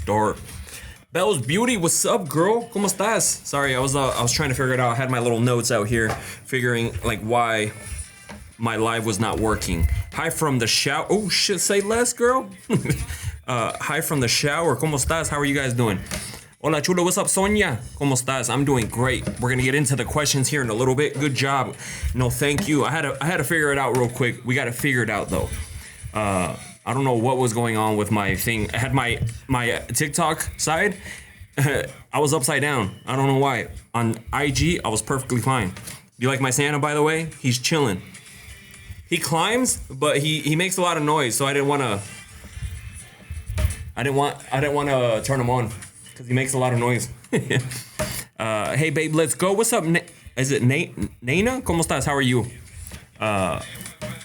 start. Belle's Beauty, what's up, girl? ¿Cómo estás? Sorry, I was trying to figure it out. I had my little notes out here, figuring like why my live was not working. Hi from the shower. Oh shit, say less, girl. Hi from the shower. ¿Cómo estás? How are you guys doing? Hola chulo, what's up, Sonia? ¿Cómo estás? I'm doing great. We're gonna get into the questions here in a little bit. Good job. No, thank you. I had to figure it out real quick. We got to figure it out though. I don't know what was going on with my thing. I had my TikTok side. I was upside down. I don't know why. On IG, I was perfectly fine. You like my Santa, by the way? He's chilling. He climbs, but he makes a lot of noise, so I didn't want to turn him on because he makes a lot of noise. Hey babe, let's go. What's up? Is it Nana? ¿Cómo estás? How are you?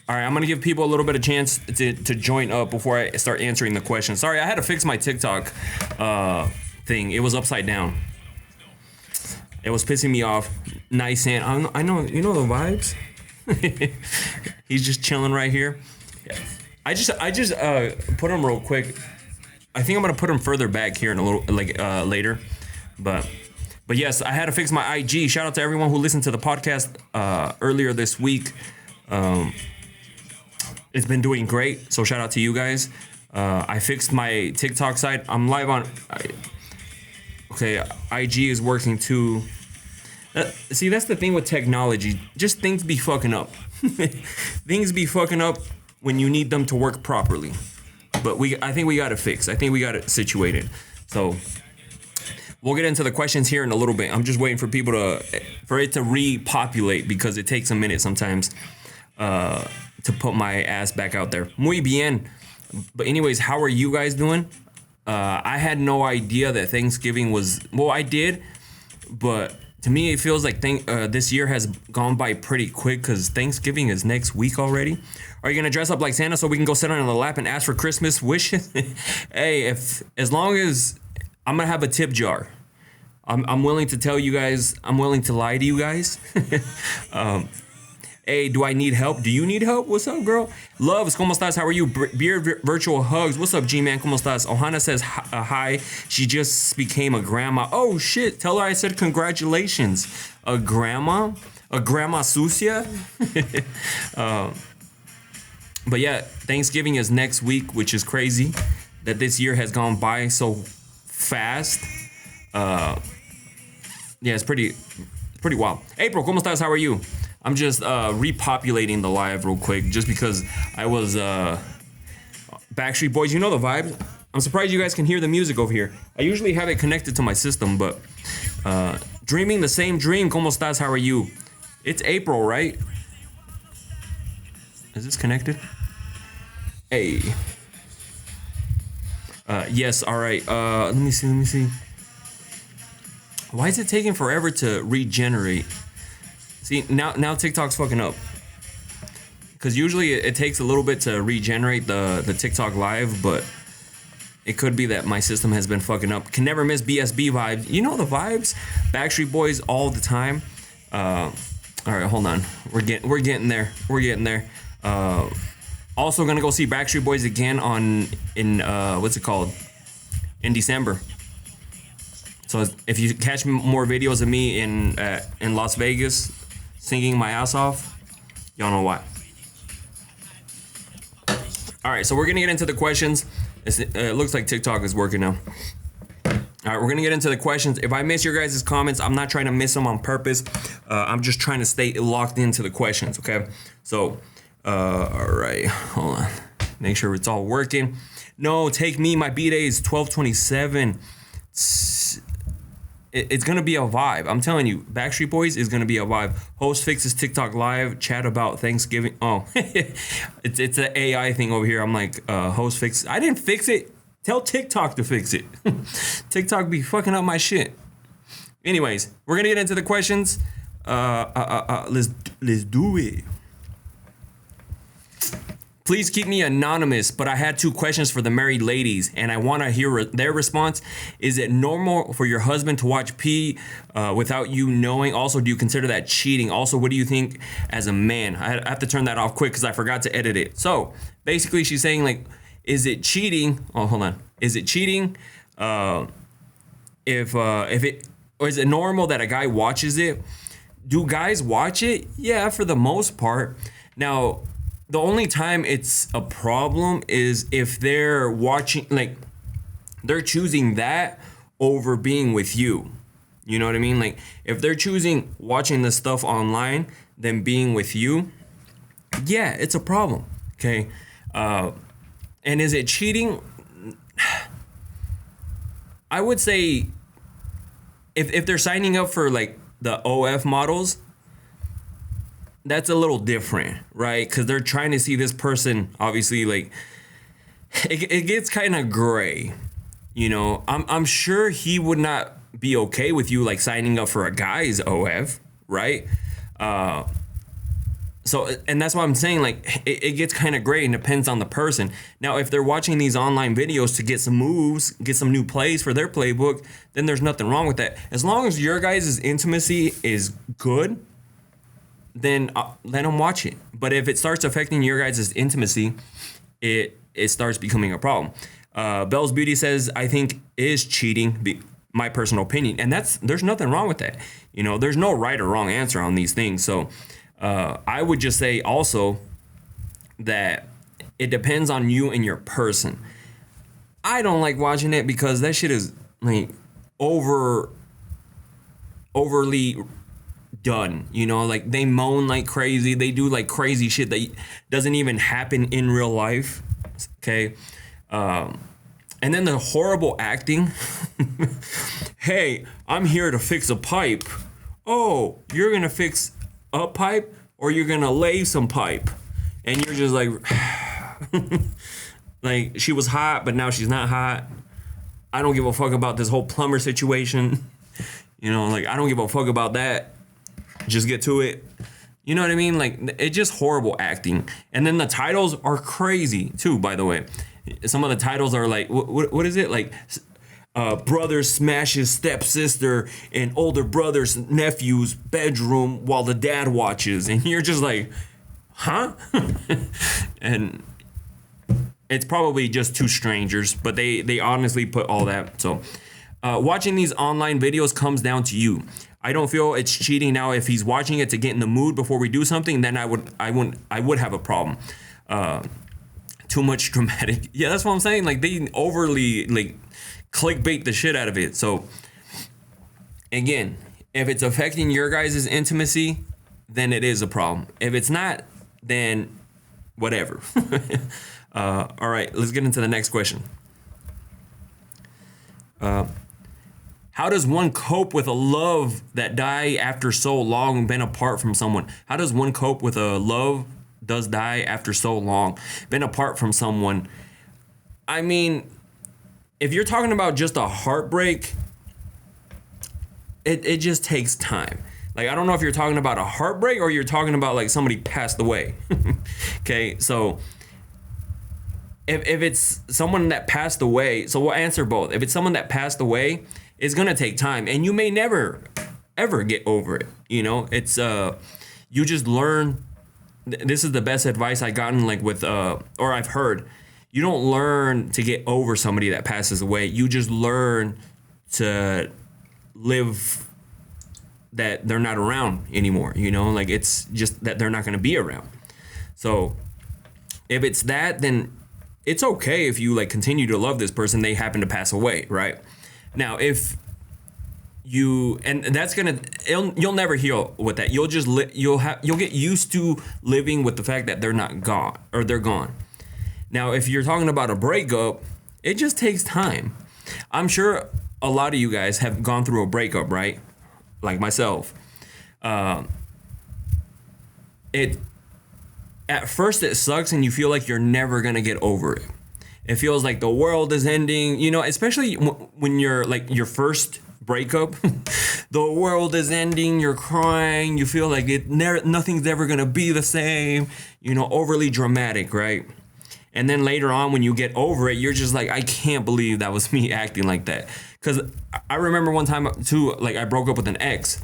All right, I'm gonna give people a little bit of chance to join up before I start answering the questions. Sorry, I had to fix my TikTok thing. It was upside down. It was pissing me off. Nice and I know you know the vibes. He's just chilling right here. Yeah. I just put him real quick. I think I'm gonna put him further back here in a little later, but yes, I had to fix my IG. Shout out to everyone who listened to the podcast earlier this week. It's been doing great, so shout out to you guys. I fixed my TikTok site. I'm live on. Okay, IG is working too. See, that's the thing with technology. Just things be fucking up. Things be fucking up when you need them to work properly. But I think we got it fixed. I think we got it situated. So we'll get into the questions here in a little bit. I'm just waiting for people for it to repopulate because it takes a minute sometimes to put my ass back out there. Muy bien. But anyways, how are you guys doing? I had no idea that Thanksgiving was... Well, I did, but to me it feels like this year has gone by pretty quick because Thanksgiving is next week already. Are you gonna dress up like Santa so we can go sit on the lap and ask for Christmas wishes? Hey, as long as I'm gonna have a tip jar. I'm willing to tell you guys. I'm willing to lie to you guys. Hey, do I need help? Do you need help? What's up, girl? Loves, ¿cómo estás? How are you? Beer virtual hugs. What's up, G-Man? ¿Cómo estás? Ohana says hi. She just became a grandma. Oh, shit. Tell her I said congratulations. A grandma? A grandma sucia? But yeah, Thanksgiving is next week, which is crazy that this year has gone by so fast. Yeah, it's pretty wild. April, ¿cómo estás? How are you? I'm just repopulating the live real quick just because I was Backstreet Boys. You know the vibes. I'm surprised you guys can hear the music over here. I usually have it connected to my system, but dreaming the same dream. ¿Cómo estás? How are you? It's April, right? Is this connected? Hey. Yes, all right. Let me see. Why is it taking forever to regenerate? See, now TikTok's fucking up. Because usually it takes a little bit to regenerate the TikTok live, but it could be that my system has been fucking up. Can never miss BSB vibes. You know the vibes? Backstreet Boys all the time. All right, hold on. We're getting there. Also gonna go see Backstreet Boys again in what's it called? In December. So if you catch more videos of me in Las Vegas singing my ass off, y'all know why. All right, so we're gonna get into the questions. It looks like TikTok is working now. All right, we're gonna get into the questions. If I miss your guys' comments, I'm not trying to miss them on purpose. I'm just trying to stay locked into the questions, okay? So, all right, hold on. Make sure it's all working. No, take me. My B-Day is 12/27. It's gonna be a vibe. I'm telling you, Backstreet Boys is gonna be a vibe. Host fixes TikTok live. Chat about Thanksgiving. Oh, it's an AI thing over here. I'm like, host fix. I didn't fix it. Tell TikTok to fix it. TikTok be fucking up my shit. Anyways, we're gonna get into the questions. Let's do it. Please keep me anonymous, but I had 2 questions for the married ladies, and I want to hear their response. Is it normal for your husband to watch pee without you knowing? Also, do you consider that cheating? Also, what do you think as a man? I have to turn that off quick because I forgot to edit it. So, basically, she's saying, like, is it cheating? Oh, hold on. Is it cheating If it, or is it normal that a guy watches it? Do guys watch it? Yeah, for the most part. Now, the only time it's a problem is if they're watching, like, they're choosing that over being with you. You know what I mean? Like, if they're choosing watching the stuff online than being with you, yeah, it's a problem. Okay. And is it cheating? I would say if they're signing up for like the OF models, that's a little different, right? Because they're trying to see this person, obviously, like, it gets kind of gray. You know, I'm sure he would not be okay with you like signing up for a guy's OF, right? So, and that's why I'm saying, like, it gets kind of gray and depends on the person. Now, if they're watching these online videos to get some moves, get some new plays for their playbook, then there's nothing wrong with that. As long as your guys' intimacy is good, then let them watch it. But if it starts affecting your guys' intimacy, it starts becoming a problem. Bell's Beauty says, I think is cheating, my personal opinion. And there's nothing wrong with that. You know, there's no right or wrong answer on these things. So I would just say also that it depends on you and your person. I don't like watching it because that shit is like overly done. You know, like they moan like crazy. They do like crazy shit that doesn't even happen in real life. Okay. And then the horrible acting. Hey, I'm here to fix a pipe. Oh, you're going to fix a pipe or you're going to lay some pipe? And you're just like, like she was hot, but now she's not hot. I don't give a fuck about this whole plumber situation. You know, like I don't give a fuck about that. Just get to it. You know what I mean? Like it's just horrible acting. And then the titles are crazy too, by the way. Some of the titles are like, what is it? Like, brother smashes stepsister in older brother's nephew's bedroom while the dad watches. And you're just like, huh? And it's probably just two strangers, but they honestly put all that. So watching these online videos comes down to you. I don't feel it's cheating now. If he's watching it to get in the mood before we do something, then I would have a problem. Too much dramatic. Yeah, that's what I'm saying. Like they overly like clickbait the shit out of it. So again, if it's affecting your guys' intimacy, then it is a problem. If it's not, then whatever. All right, let's get into the next question. How does one cope with a love that die after so long been apart from someone? How does one cope with a love does die after so long been apart from someone? I mean, if you're talking about just a heartbreak, it just takes time. Like, I don't know if you're talking about a heartbreak or you're talking about like somebody passed away. Okay, so if it's someone that passed away, so we'll answer both. If it's someone that passed away, it's gonna take time, and you may never ever get over it. You know, it's you just learn. This is the best advice I gotten like with or I've heard. You don't learn to get over somebody that passes away. You just learn to live that they're not around anymore. You know, like it's just that they're not gonna be around. So if it's that, then it's okay if you like continue to love this person. They happen to pass away, right? Now, if you and that's gonna you'll never heal with that. You'll just you'll get used to living with the fact that they're not gone or they're gone. Now, if you're talking about a breakup, it just takes time. I'm sure a lot of you guys have gone through a breakup, right? Like myself. It at first it sucks and you feel like you're never gonna get over it. It feels like the world is ending, you know, especially when you're like your first breakup. The world is ending, you're crying, you feel like nothing's ever gonna be the same, you know, overly dramatic, right? And then later on when you get over it, you're just like, I can't believe that was me acting like that. Because I remember one time too, like I broke up with an ex.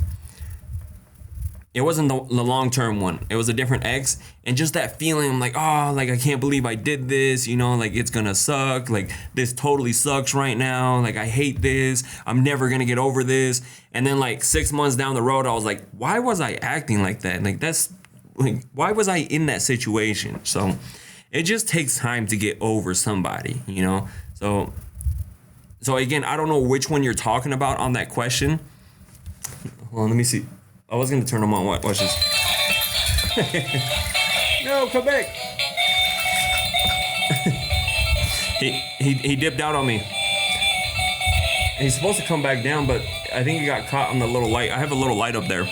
It wasn't the long term one. It was a different ex, and just that feeling. I'm like, oh, like I can't believe I did this. You know, like it's gonna suck. Like this totally sucks right now. Like I hate this. I'm never gonna get over this. And then like 6 months down the road, I was like, why was I acting like that? Like that's like, why was I in that situation? So it just takes time to get over somebody. You know. So again, I don't know which one you're talking about on that question. Well, let me see. I was gonna turn them on. Watch this. No, come back. he dipped out on me. He's supposed to come back down, but I think he got caught on the little light. I have a little light up there.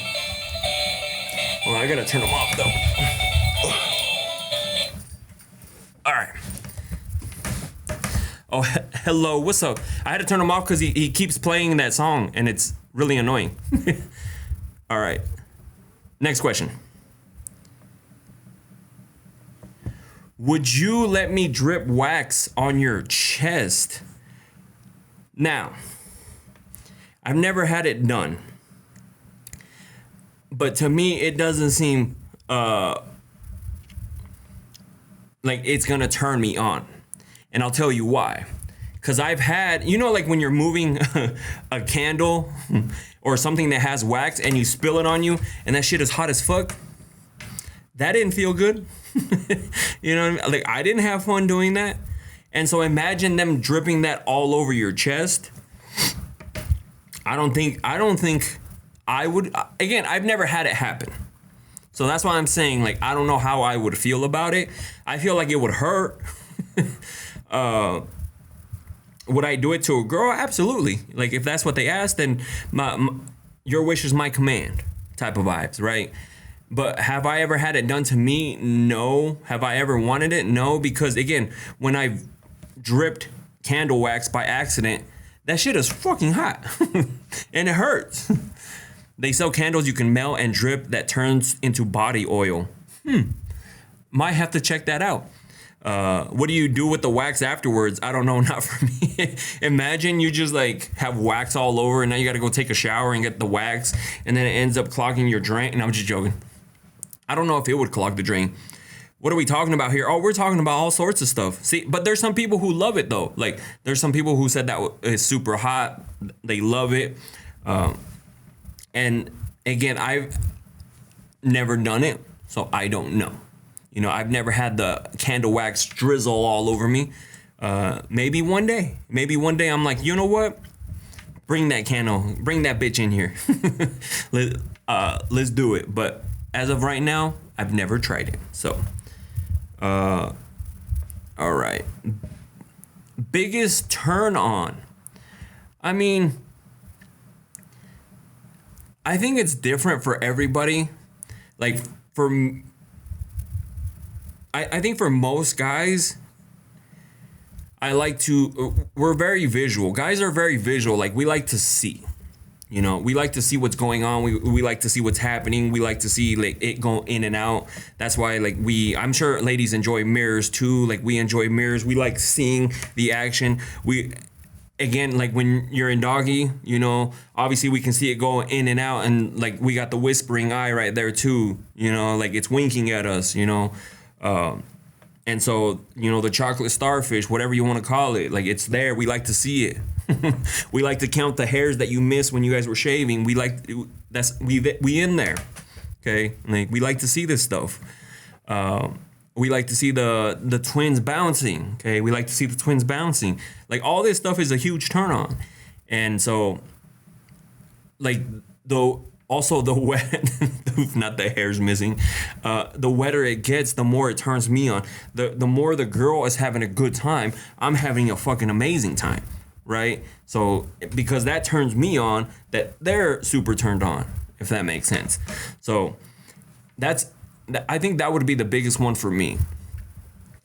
Well, I gotta turn him off though. All right. Oh, hello. What's up? I had to turn him off because he keeps playing that song, and it's really annoying. All right. Next question. Would you let me drip wax on your chest? Now, I've never had it done. But to me, it doesn't seem like it's going to turn me on. And I'll tell you why. Because I've had, you know, like when you're moving a candle or something that has wax and you spill it on you and that shit is hot as fuck. That didn't feel good. You know what I mean? Like I didn't have fun doing that. And so imagine them dripping that all over your chest. I don't think I would. Again, I've never had it happen. So that's why I'm saying, like, I don't know how I would feel about it. I feel like it would hurt. Would I do it to a girl? Absolutely. Like if that's what they asked, then your wish is my command type of vibes, right? But have I ever had it done to me? No. Have I ever wanted it? No, because again, when I've dripped candle wax by accident, that shit is fucking hot and it hurts. They sell candles you can melt and drip that turns into body oil. Might have to check that out. What do you do with the wax afterwards? I don't know, not for me. Imagine you just like have wax all over and now you got to go take a shower and get the wax and then it ends up clogging your drain. And I'm just joking. I don't know if it would clog the drain. What are we talking about here? Oh, we're talking about all sorts of stuff. See, but there's some people who love it though. Like there's some people who said that it's super hot. They love it. And again, I've never done it, so I don't know. You know, I've never had the candle wax drizzle all over me. Maybe one day I'm like, you know what? Bring that bitch in here. Let's do it. But as of right now, I've never tried it. So, all right. Biggest turn on. I mean, I think it's different for everybody. Like I think for most guys, we're very visual. Guys are very visual. Like we like to see, you know, we like to see what's going on. We like to see what's happening. We like to see like it go in and out. That's why like I'm sure ladies enjoy mirrors too. Like we enjoy mirrors. We like seeing the action. Again, like when you're in doggy, you know, obviously we can see it go in and out, and like we got the whispering eye right there too, you know, like it's winking at us, you know. And so, you know, the chocolate starfish, whatever you want to call it, like it's there. We like to see it. We like to count the hairs that you missed when you guys were shaving. We in there. Okay. Like we like to see this stuff. We like to see the twins bouncing. Okay. We like to see the twins bouncing. Like all this stuff is a huge turn on. And so like also the wet, not the hairs missing, the wetter it gets, the more it turns me on. The more the girl is having a good time, I'm having a fucking amazing time, right? So because that turns me on, that they're super turned on, if that makes sense. So I think that would be the biggest one for me.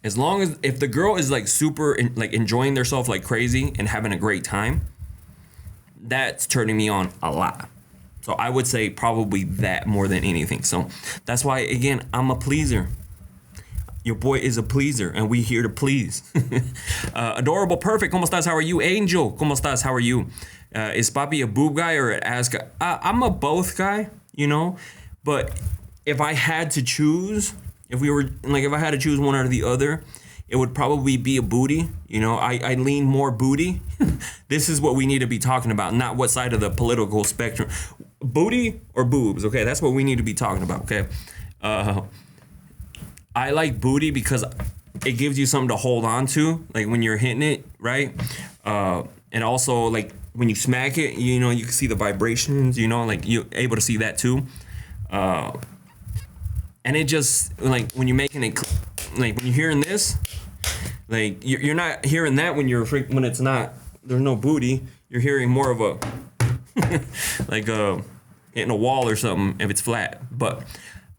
As long as if the girl is like super like enjoying themselves like crazy and having a great time, that's turning me on a lot. So I would say probably that more than anything. So that's why, again, I'm a pleaser. Your boy is a pleaser, and we here to please. Adorable, perfect. ¿Cómo estás? How are you? Angel, ¿cómo estás? How are you? Is Papi a boob guy or an ass guy? I'm a both guy, you know. But if I had to choose, if I had to choose one or the other, it would probably be a booty. You know, I lean more booty. This is what we need to be talking about, not what side of the political spectrum. Booty or boobs, okay? That's what we need to be talking about, okay? I like booty because it gives you something to hold on to, like when you're hitting it, right? And also, like, when you smack it, you know, you can see the vibrations, you know, like, you're able to see that too. And it just, like, when you're making it, like, when you're hearing this, like, you're not hearing that when when it's not, there's no booty. You're hearing more of a, like, hitting a wall or something if it's flat. But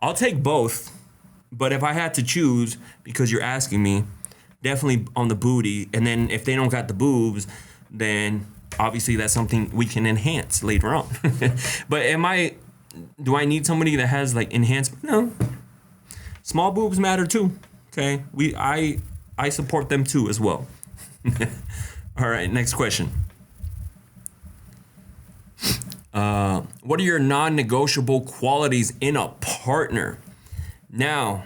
I'll take both. But if I had to choose, because you're asking me, definitely on the booty. And then if they don't got the boobs, then obviously that's something we can enhance later on. But do I need somebody that has, like, enhancement? No. Small boobs matter too. Okay. I support them too as well. All right, next question. What are your non-negotiable qualities in a partner? Now,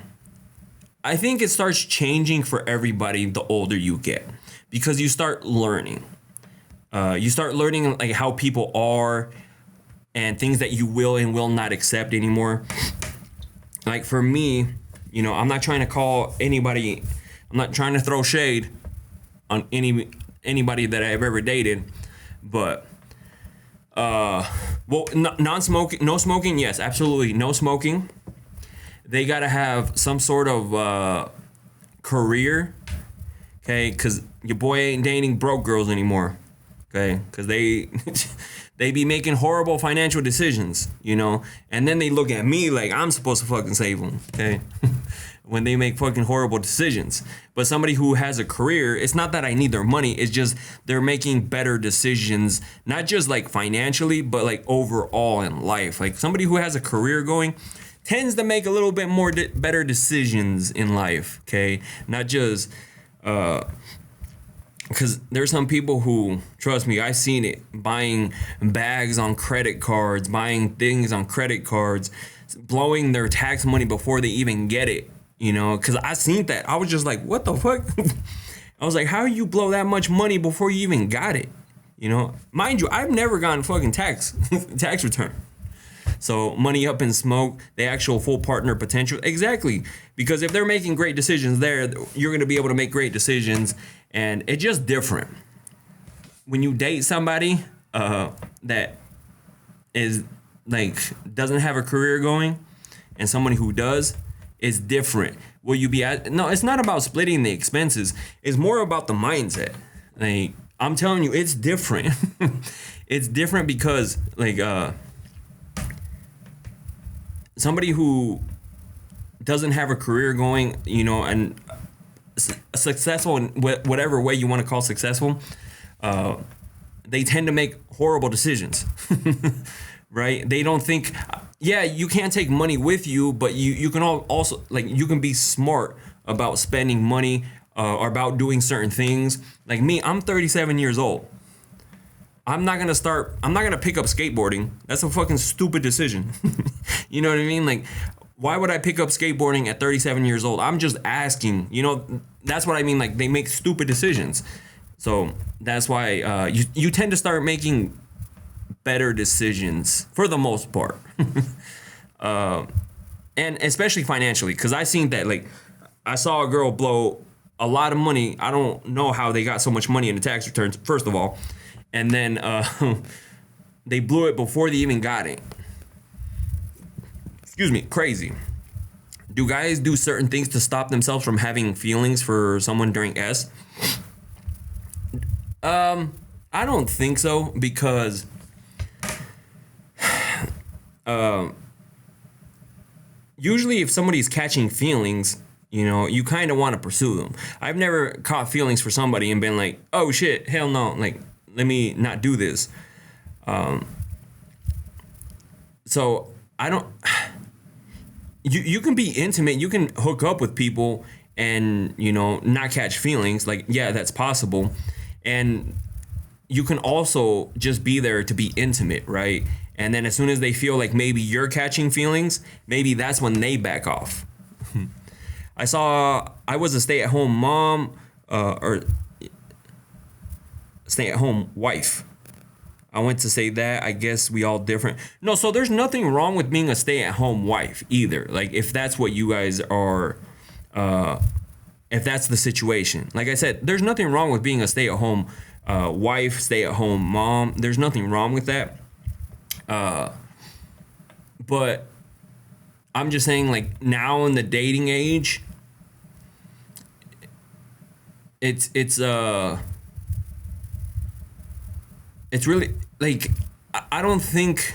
I think it starts changing for everybody the older you get, because you start learning. You start learning, like, how people are and things that you will and will not accept anymore. Like, for me, you know, I'm not trying to call anybody, I'm not trying to throw shade on anybody that I've ever dated, but non-smoking, no smoking, yes, absolutely, no smoking. They gotta have some sort of career, okay? Because your boy ain't dating broke girls anymore, okay? Because they be making horrible financial decisions, you know? And then they look at me like I'm supposed to fucking save them, okay? When they make fucking horrible decisions. But somebody who has a career, it's not that I need their money, it's just they're making better decisions, not just, like, financially, but, like, overall in life. Like, somebody who has a career going tends to make a little bit more better decisions in life, okay? Not just, because there's some people who, trust me, I've seen it, buying bags on credit cards, buying things on credit cards, blowing their tax money before they even get it, you know? Because I seen that. I was just like, what the fuck? I was like, how you blow that much money before you even got it? You know? Mind you, I've never gotten fucking tax return. So money up in smoke, the actual full partner potential. Exactly. Because if they're making great decisions there, you're going to be able to make great decisions. And it's just different. When you date somebody that is, like, doesn't have a career going, and somebody who does, it's different. Will you be no, it's not about splitting the expenses. It's more about the mindset. Like, I'm telling you, it's different. It's different because, like, somebody who doesn't have a career going, you know, and successful in whatever way you want to call successful, they tend to make horrible decisions, right? They don't think, yeah, you can't take money with you, but you can also, like, you can be smart about spending money or about doing certain things. Like me, I'm 37 years old. I'm not gonna pick up skateboarding. That's a fucking stupid decision. You know what I mean? Like, why would I pick up skateboarding at 37 years old? I'm just asking, you know, that's what I mean. Like, they make stupid decisions. So that's why you tend to start making better decisions for the most part. And especially financially, because I seen that, like, I saw a girl blow a lot of money. I don't know how they got so much money in the tax returns, first of all. And then they blew it before they even got it. Excuse me, crazy. Do guys do certain things to stop themselves from having feelings for someone during S? I don't think so, because usually if somebody's catching feelings, you know, you kind of want to pursue them. I've never caught feelings for somebody and been like, oh shit, hell no, like, let me not do this. So I don't. You can be intimate. You can hook up with people and, you know, not catch feelings. Like, yeah, that's possible. And you can also just be there to be intimate, right? And then as soon as they feel like maybe you're catching feelings, maybe that's when they back off. I was a stay-at-home mom, or stay-at-home wife. I went to say that. I guess we all different. No, so there's nothing wrong with being a stay-at-home wife either. Like, if that's what you guys are, if that's the situation. Like I said, there's nothing wrong with being a stay-at-home wife, stay-at-home mom. There's nothing wrong with that. But I'm just saying, like, now in the dating age, it's really, like, I don't think,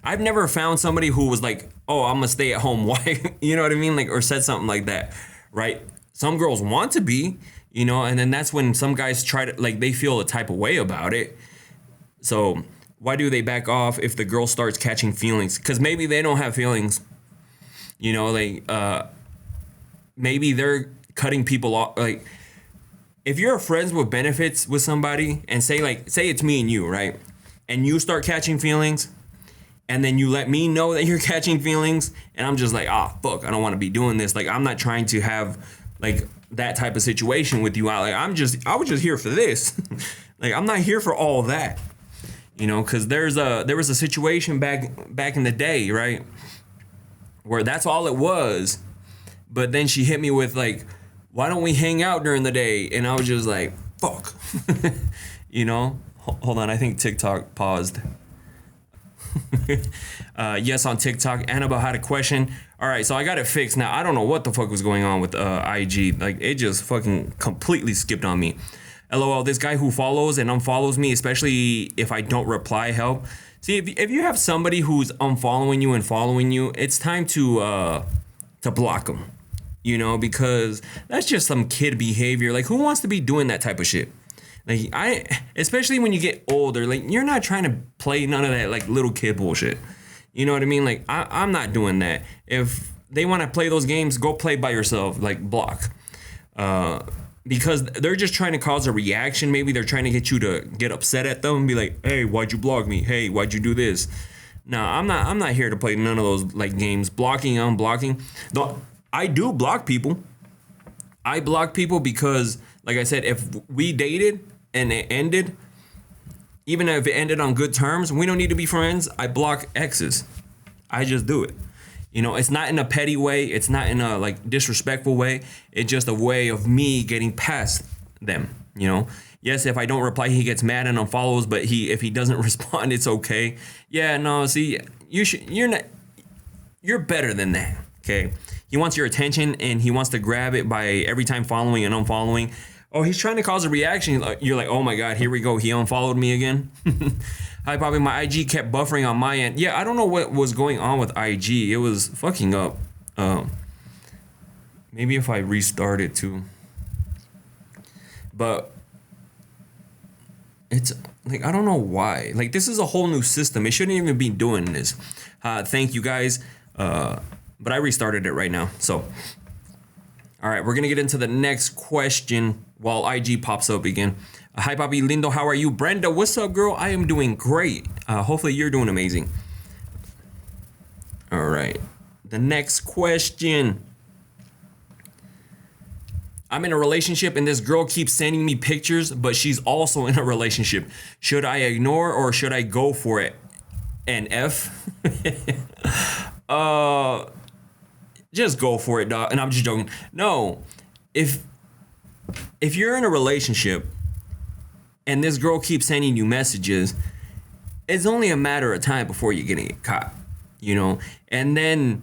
I've never found somebody who was like, oh, I'm a stay-at-home wife, you know what I mean? Like, or said something like that, right? Some girls want to be, you know, and then that's when some guys try to, like, they feel a type of way about it. So why do they back off if the girl starts catching feelings? Because maybe they don't have feelings, you know, like, maybe they're cutting people off. Like, if you're friends with benefits with somebody and say it's me and you, right? And you start catching feelings and then you let me know that you're catching feelings and I'm just like, fuck, I don't want to be doing this. Like, I'm not trying to have like that type of situation with you. I was just here for this. Like, I'm not here for all that, you know, because there was a situation back in the day, right? Where that's all it was. But then she hit me with like, why don't we hang out during the day? And I was just like, fuck. You know? Hold on, I think TikTok paused. Yes, on TikTok. Annabelle had a question. All right, so I got it fixed. Now, I don't know what the fuck was going on with IG. Like, it just fucking completely skipped on me. LOL, this guy who follows and unfollows me, especially if I don't reply, help. See, if you have somebody who's unfollowing you and following you, it's time to block them. You know, because that's just some kid behavior. Like, who wants to be doing that type of shit? Like, especially when you get older, like, you're not trying to play none of that, like, little kid bullshit. You know what I mean? Like, I'm not doing that. If they want to play those games, go play by yourself, like, block. Because they're just trying to cause a reaction. Maybe they're trying to get you to get upset at them and be like, hey, why'd you block me? Hey, why'd you do this? No, I'm not here to play none of those, like, games. Blocking, unblocking. I do block people. I block people because, like I said, if we dated and it ended, even if it ended on good terms, we don't need to be friends. I block exes. I just do it. You know, it's not in a petty way. It's not in a, like, disrespectful way. It's just a way of me getting past them, you know? Yes, if I don't reply, he gets mad and unfollows, but if he doesn't respond, it's okay. Yeah, no, see, you're better than that, okay? He wants your attention and he wants to grab it by every time following and unfollowing. Oh, he's trying to cause a reaction. You're like, oh my God, here we go. He unfollowed me again. Hi, Bobby. My IG kept buffering on my end. Yeah, I don't know what was going on with IG. It was fucking up. Maybe if I restart it too. But it's like, I don't know why. Like, this is a whole new system. It shouldn't even be doing this. Thank you guys. But I restarted it right now. So, all right, we're going to get into the next question while IG pops up again. Hi, Bobby Lindo. How are you? Brenda, what's up, girl? I am doing great. Hopefully you're doing amazing. All right. The next question. I'm in a relationship and this girl keeps sending me pictures, but she's also in a relationship. Should I ignore or should I go for it? And F? Just go for it, dog. And I'm just joking. No, if you're in a relationship and this girl keeps sending you messages, it's only a matter of time before you're gonna get caught, you know? And then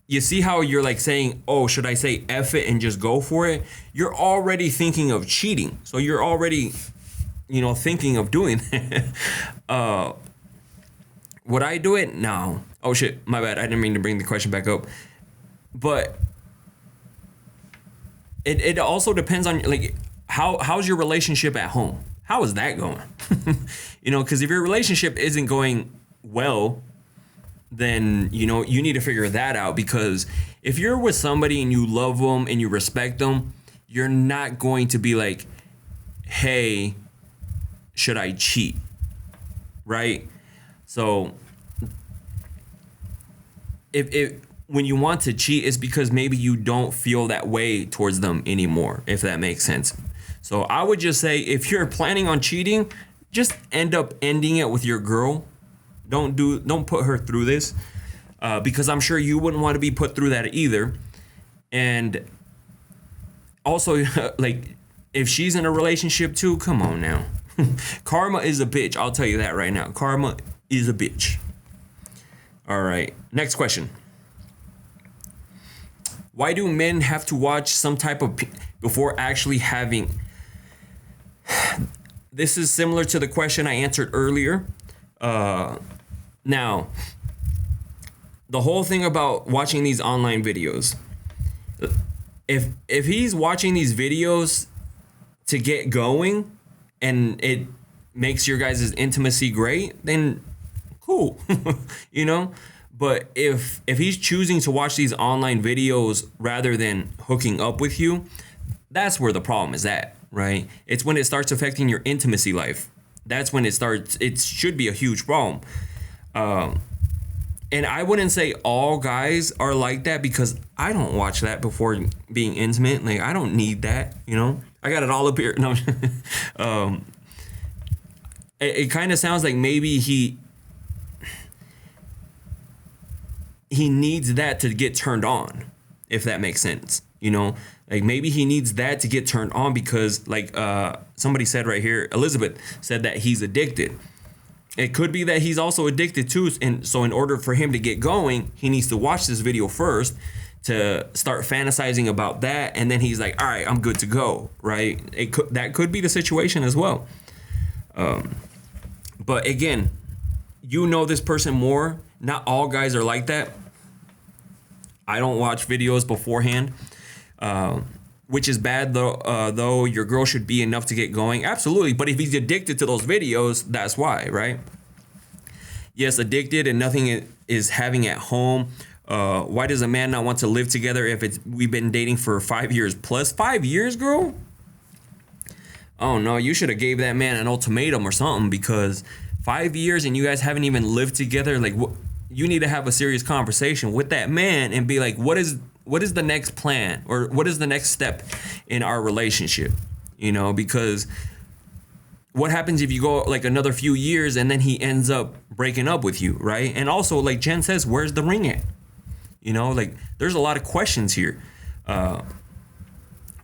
you see how you're like saying, oh, should I say F it and just go for it? You're already thinking of cheating. So you're already, you know, thinking of doing that. Would I do it? No. Oh shit, my bad. I didn't mean to bring the question back up. But it also depends on, like, how's your relationship at home? How is that going? You know, because if your relationship isn't going well, then, you know, you need to figure that out. Because if you're with somebody and you love them and you respect them, you're not going to be like, hey, should I cheat? Right? So if when you want to cheat, it's because maybe you don't feel that way towards them anymore, if that makes sense. So I would just say, if you're planning on cheating, just end up ending it with your girl. Don't put her through this, because I'm sure you wouldn't want to be put through that either. And also, like, if she's in a relationship too, come on now. Karma is a bitch. I'll tell you that right now. Karma is a bitch. All right. Next question. Why do men have to watch some type of before actually having? This is similar to the question I answered earlier. Now, the whole thing about watching these online videos, if he's watching these videos to get going and it makes your guys' intimacy great, then cool. You know? But if he's choosing to watch these online videos rather than hooking up with you, that's where the problem is at, right? It's when it starts affecting your intimacy life. That's when it should be a huge problem. And I wouldn't say all guys are like that, because I don't watch that before being intimate. Like, I don't need that, you know? I got it all up here. No. It kind of sounds like maybe he needs that to get turned on, if that makes sense. You know, like, maybe he needs that to get turned on because, like, somebody said right here, Elizabeth said that he's addicted. It could be that he's also addicted too, and so in order for him to get going, he needs to watch this video first to start fantasizing about that, and then he's like, all right, I'm good to go, right? That could be the situation as well. But again, you know this person more. Not all guys are like that. I don't watch videos beforehand, which is bad though your girl should be enough to get going. Absolutely. But if he's addicted to those videos, that's why, right? Yes, addicted and nothing is having at home. Why does a man not want to live together if we've been dating for 5 years plus? 5 years, girl? Oh no, you should have gave that man an ultimatum or something, because 5 years and you guys haven't even lived together. Like, you need to have a serious conversation with that man and be like, what is the next plan, or what is the next step in our relationship? You know, because what happens if you go like another few years and then he ends up breaking up with you, right? And also, like Jen says, where's the ring at? You know, like, there's a lot of questions here.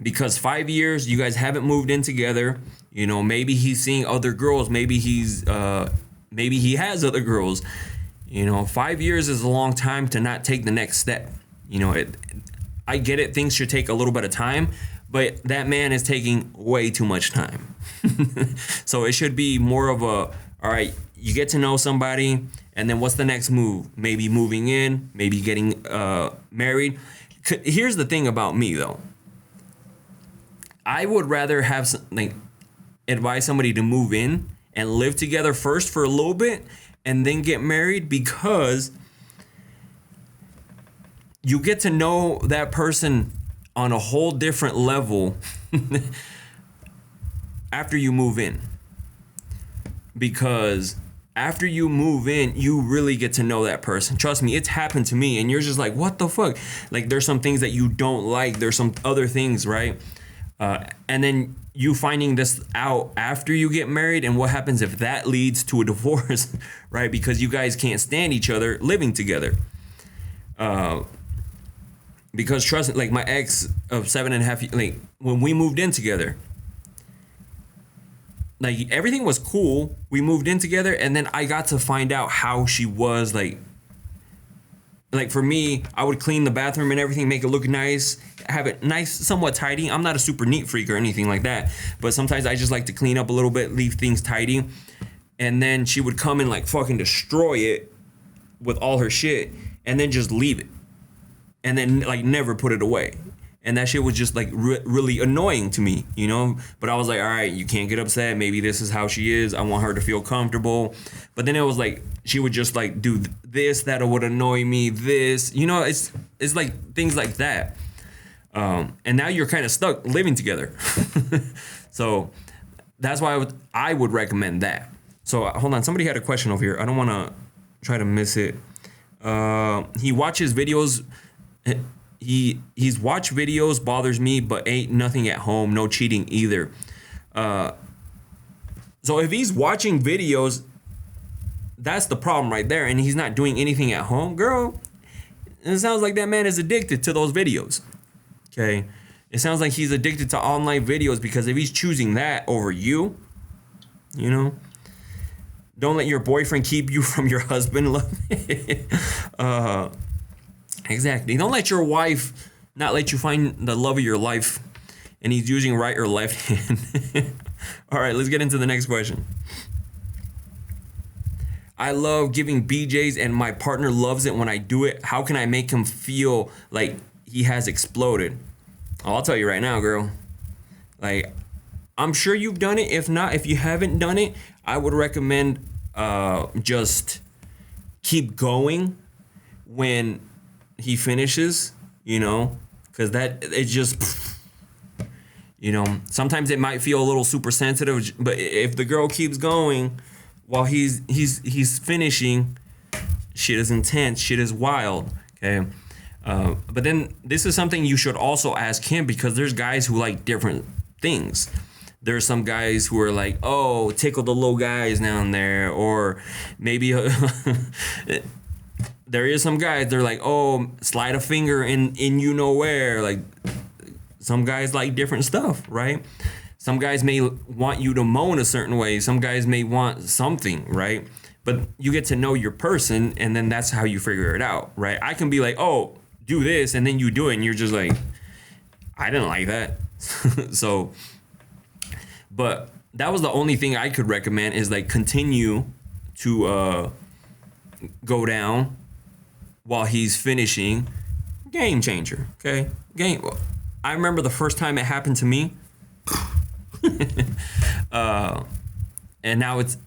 Because 5 years, you guys haven't moved in together. You know, maybe he's seeing other girls. Maybe he has other girls. You know, 5 years is a long time to not take the next step. You know, I get it. Things should take a little bit of time, but that man is taking way too much time. So it should be more of all right, you get to know somebody, and then what's the next move? Maybe moving in, maybe getting married. Here's the thing about me, though. I would rather have advise somebody to move in and live together first for a little bit and then get married, because you get to know that person on a whole different level after you move in. Because after you move in, you really get to know that person. Trust me, it's happened to me, and you're just like, what the fuck? Like, there's some things that you don't like. There's some other things, right? And then you finding this out after you get married, and what happens if that leads to a divorce, right? Because you guys can't stand each other living together. Because trust me, like, my ex of 7.5 years, like, when we moved in together, like, everything was cool. We moved in together, and then I got to find out how she was, like for me, I would clean the bathroom and everything, make it look nice, have it nice, somewhat tidy. I'm not a super neat freak or anything like that, but sometimes I just like to clean up a little bit, leave things tidy. And then she would come and like fucking destroy it with all her shit, and then just leave it, and then like never put it away. And that shit was just like really annoying to me, you know? But I was like, all right, you can't get upset. Maybe this is how she is. I want her to feel comfortable. But then it was like, she would just like do this, that would annoy me, this, you know, it's like things like that. And now you're kind of stuck living together. So that's why I would recommend that. So hold on, somebody had a question over here. I don't want to try to miss it. He watches videos. He's watched videos, bothers me, but ain't nothing at home. No cheating either. So if he's watching videos, that's the problem right there, and he's not doing anything at home, girl. It sounds like that man is addicted to those videos. Okay, it sounds like he's addicted to online videos, because if he's choosing that over you, you know, don't let your boyfriend keep you from your husband. Exactly. Don't let your wife not let you find the love of your life, and he's using right or left hand. All right, let's get into the next question. I love giving BJs and my partner loves it when I do it. How can I make him feel like he has exploded? Oh, I'll tell you right now, girl. Like, I'm sure you've done it. If not, if you haven't done it, I would recommend just keep going when he finishes, you know, because that it just, you know, sometimes it might feel a little super sensitive, but if the girl keeps going while he's finishing, shit is intense, shit is wild, okay? But then this is something you should also ask him, because there's guys who like different things. There's some guys who are like, oh, tickle the little guys down there, or maybe there is some guys, they're like, oh, slide a finger in you know where. Like, some guys like different stuff, right? Some guys may want you to moan a certain way. Some guys may want something, right? But you get to know your person, and then that's how you figure it out, right? I can be like, oh, do this, and then you do it, and you're just like, I didn't like that. So, but that was the only thing I could recommend, is like continue to go down while he's finishing. Game changer, okay? I remember the first time it happened to me. And now it's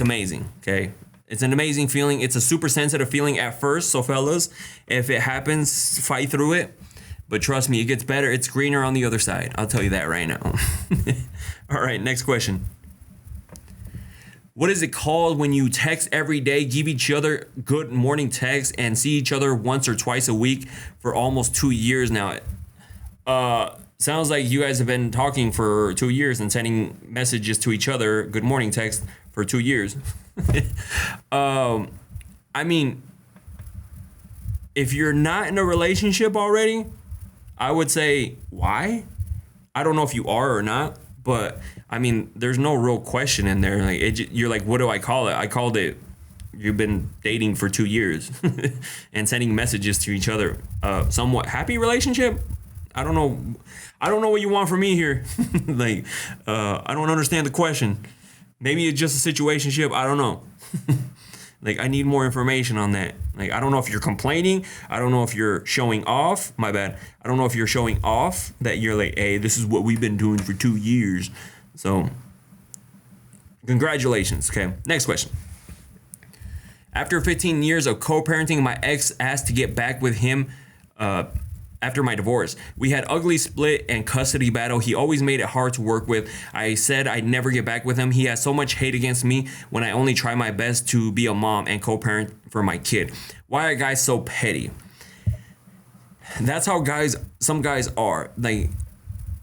amazing, okay? It's an amazing feeling. It's a super sensitive feeling at first, so fellas, if it happens, fight through it. But trust me, it gets better. It's greener on the other side. I'll tell you that right now. All right, next question. What is it called when you text every day, give each other good morning texts, and see each other once or twice a week for almost 2 years now? Sounds like you guys have been talking for 2 years and sending messages to each other, good morning text, for 2 years. I mean, if you're not in a relationship already, I would say, why? I don't know if you are or not, but I mean, there's no real question in there. Like, you're like, what do I call it? I called it, you've been dating for 2 years and sending messages to each other. Somewhat happy relationship? I don't know. I don't know what you want from me here. Like, I don't understand the question. Maybe it's just a situationship. I don't know. Like, I need more information on that. Like, I don't know if you're complaining. I don't know if you're showing off. My bad. I don't know if you're showing off that you're like, hey, this is what we've been doing for 2 years. So, congratulations. Okay, next question. After 15 years of co-parenting, my ex asked to get back with him after my divorce. We had ugly split and custody battle. He always made it hard to work with. I said I'd never get back with him. He has so much hate against me when I only try my best to be a mom and co-parent for my kid. Why are guys so petty? That's how some guys are. Like,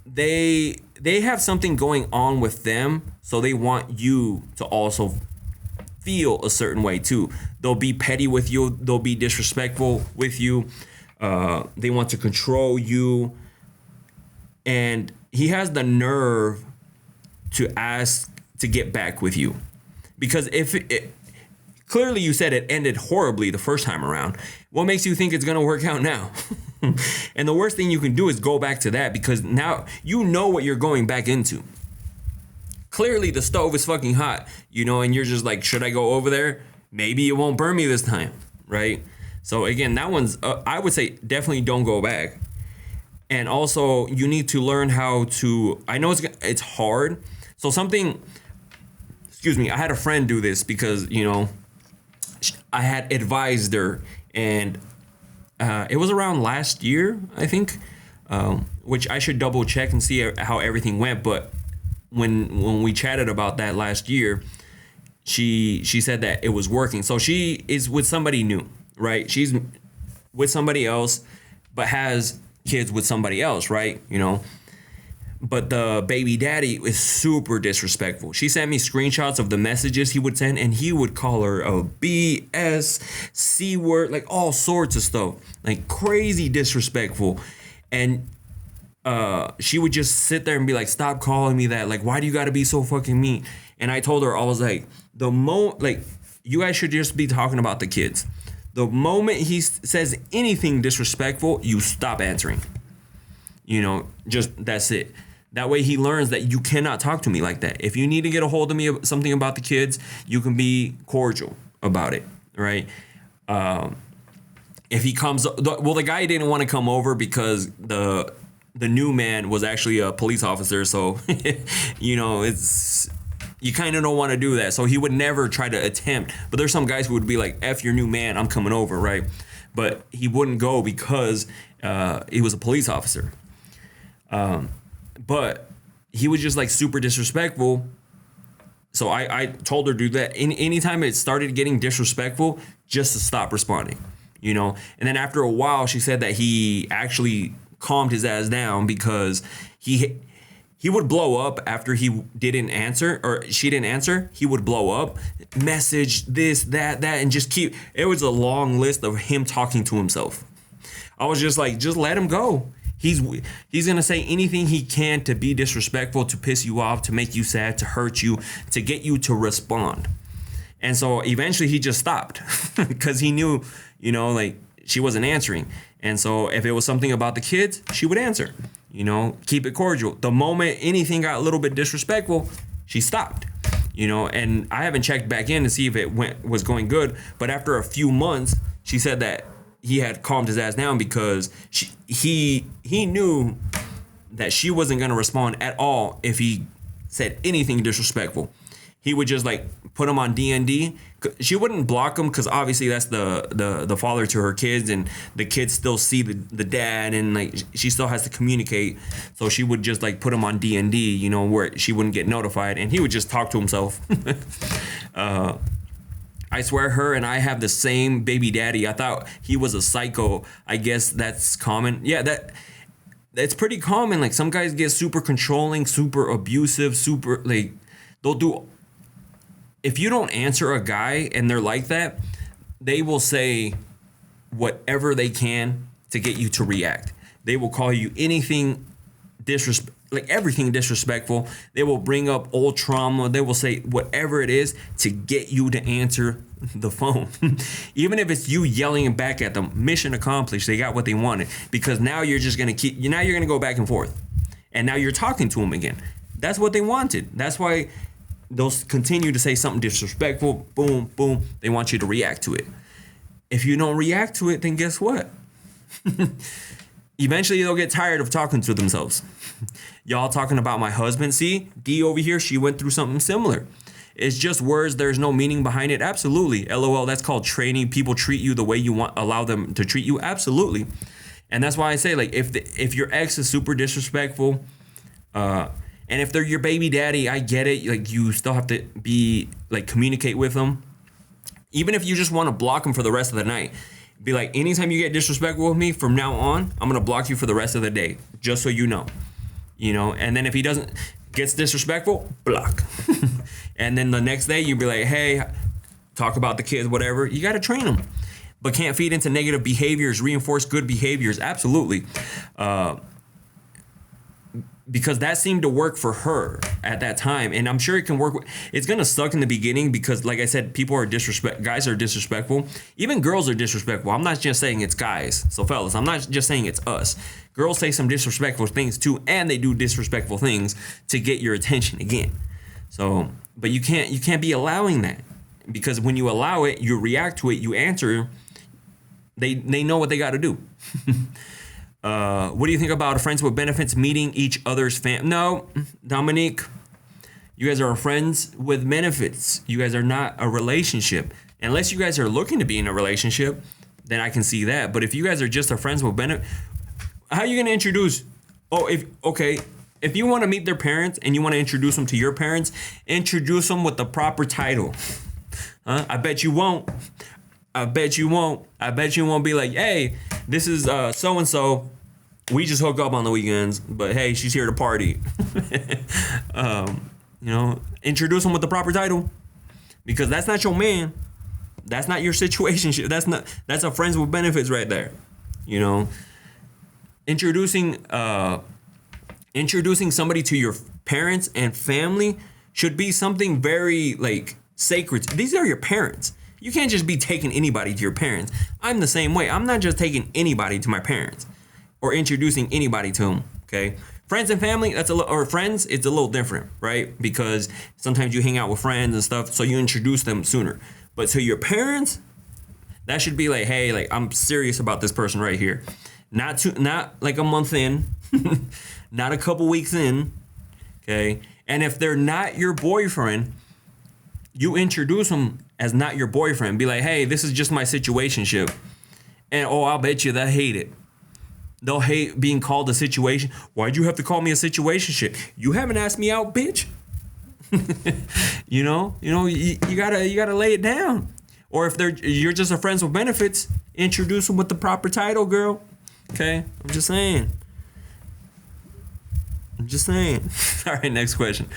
they have something going on with them, so they want you to also feel a certain way too. They'll be petty with you. They'll be disrespectful with you. They want to control you. And he has the nerve to ask to get back with you. Because clearly you said it ended horribly the first time around. What makes you think it's going to work out now? And the worst thing you can do is go back to that, because now you know what you're going back into. Clearly the stove is fucking hot, you know, and you're just like, should I go over there? Maybe it won't burn me this time, right? So again, that one's, I would say definitely don't go back. And also you need to learn how to, I know it's hard. So I had a friend do this because, you know, I had advised her, and it was around last year, I think, which I should double check and see how everything went. But when we chatted about that last year, she said that it was working. So she is with somebody new, right? She's with somebody else, but has kids with somebody else, right? You know. But the baby daddy is super disrespectful. She sent me screenshots of the messages he would send, and he would call her a BS, C word, like all sorts of stuff, like crazy disrespectful. And she would just sit there and be like, stop calling me that. Like, why do you got to be so fucking mean? And I told her, I was like, you guys should just be talking about the kids. The moment he says anything disrespectful, you stop answering. You know, just that's it. That way he learns that you cannot talk to me like that. If you need to get a hold of me of something about the kids, you can be cordial about it, right? If he comes, the guy didn't want to come over because the new man was actually a police officer. So, you know, you kind of don't want to do that. So he would never try to attempt. But there's some guys who would be like, F your new man, I'm coming over, right? But he wouldn't go because he was a police officer. But he was just like super disrespectful. So I told her to do that. Anytime it started getting disrespectful, just to stop responding, you know? And then after a while, she said that he actually calmed his ass down because he would blow up after he didn't answer or she didn't answer. He would blow up, message this, that, and just keep. It was a long list of him talking to himself. I was just like, just let him go. He's going to say anything he can to be disrespectful, to piss you off, to make you sad, to hurt you, to get you to respond. And so eventually he just stopped because he knew, you know, like she wasn't answering. And so if it was something about the kids, she would answer, you know, keep it cordial. The moment anything got a little bit disrespectful, she stopped, you know, and I haven't checked back in to see if it was going good. But after a few months, she said that he had calmed his ass down because he knew that she wasn't going to respond at all if he said anything disrespectful. He would just like put him on DND. She wouldn't block him because obviously that's the father to her kids, and the kids still see the dad, and like she still has to communicate. So she would just like put him on DND, you know, where she wouldn't get notified, and he would just talk to himself. I swear her and I have the same baby daddy. I thought he was a psycho. I guess that's common. Yeah, that's pretty common. Like some guys get super controlling, super abusive, super like they'll do. If you don't answer a guy and they're like that, they will say whatever they can to get you to react. They will call you anything like everything disrespectful. They will bring up old trauma. They will say whatever it is to get you to answer the phone. Even if it's you yelling back at them, mission accomplished. They got what they wanted, because now you're just going to you're going to go back and forth. And now you're talking to them again. That's what they wanted. That's why they'll continue to say something disrespectful. Boom, boom. They want you to react to it. If you don't react to it, then guess what? Eventually, they'll get tired of talking to themselves. Y'all talking about my husband. See, D over here, she went through something similar. It's just words. There's no meaning behind it. Absolutely. LOL, that's called training. People treat you the way you want, allow them to treat you. Absolutely. And that's why I say, like, if your ex is super disrespectful, and if they're your baby daddy, I get it. Like, you still have to be, like, communicate with them. Even if you just want to block them for the rest of the night. Be like, anytime you get disrespectful with me, from now on, I'm going to block you for the rest of the day. Just so you know. You know, and then if he gets disrespectful, block. And then the next day, you'll be like, hey, talk about the kids, whatever. You got to train them. But can't feed into negative behaviors, reinforce good behaviors. Absolutely. Because that seemed to work for her at that time. And I'm sure it can work. It's going to suck in the beginning because, like I said, guys are disrespectful. Even girls are disrespectful. I'm not just saying it's guys. So fellas, I'm not just saying it's us. Girls say some disrespectful things too, and they do disrespectful things to get your attention again. So, but you can't be allowing that, because when you allow it, you react to it, you answer, they know what they got to do. What do you think about friends with benefits meeting each other's No, Dominique, you guys are friends with benefits. You guys are not a relationship. Unless you guys are looking to be in a relationship, then I can see that. But if you guys are just friends with benefits, how are you going to introduce? If if you want to meet their parents and you want to introduce them to your parents, introduce them with the proper title. I bet you won't. I bet you won't. I bet you won't be like, hey, this is so and so. We just hook up on the weekends, but hey, she's here to party. Introduce them with the proper title, because that's not your man. That's not your situation. That's a friends with benefits right there. Introducing somebody to your parents and family should be something very like sacred. These are your parents. You can't just be taking anybody to your parents. I'm the same way. I'm not just taking anybody to my parents or introducing anybody to them. Okay. Friends and family, friends, it's a little different, right? Because sometimes you hang out with friends and stuff, so you introduce them sooner. But to your parents, that should be like, hey, like I'm serious about this person right here. Not like a month in, not a couple weeks in, okay? And if they're not your boyfriend, you introduce them as not your boyfriend. Be like, hey, this is just my situationship. And I'll bet you they'll hate it. They'll hate being called a situation. Why'd you have to call me a situationship? You haven't asked me out, bitch. you gotta lay it down. Or if you're just a friends with benefits, introduce them with the proper title, girl. Okay, I'm just saying. All right, next question.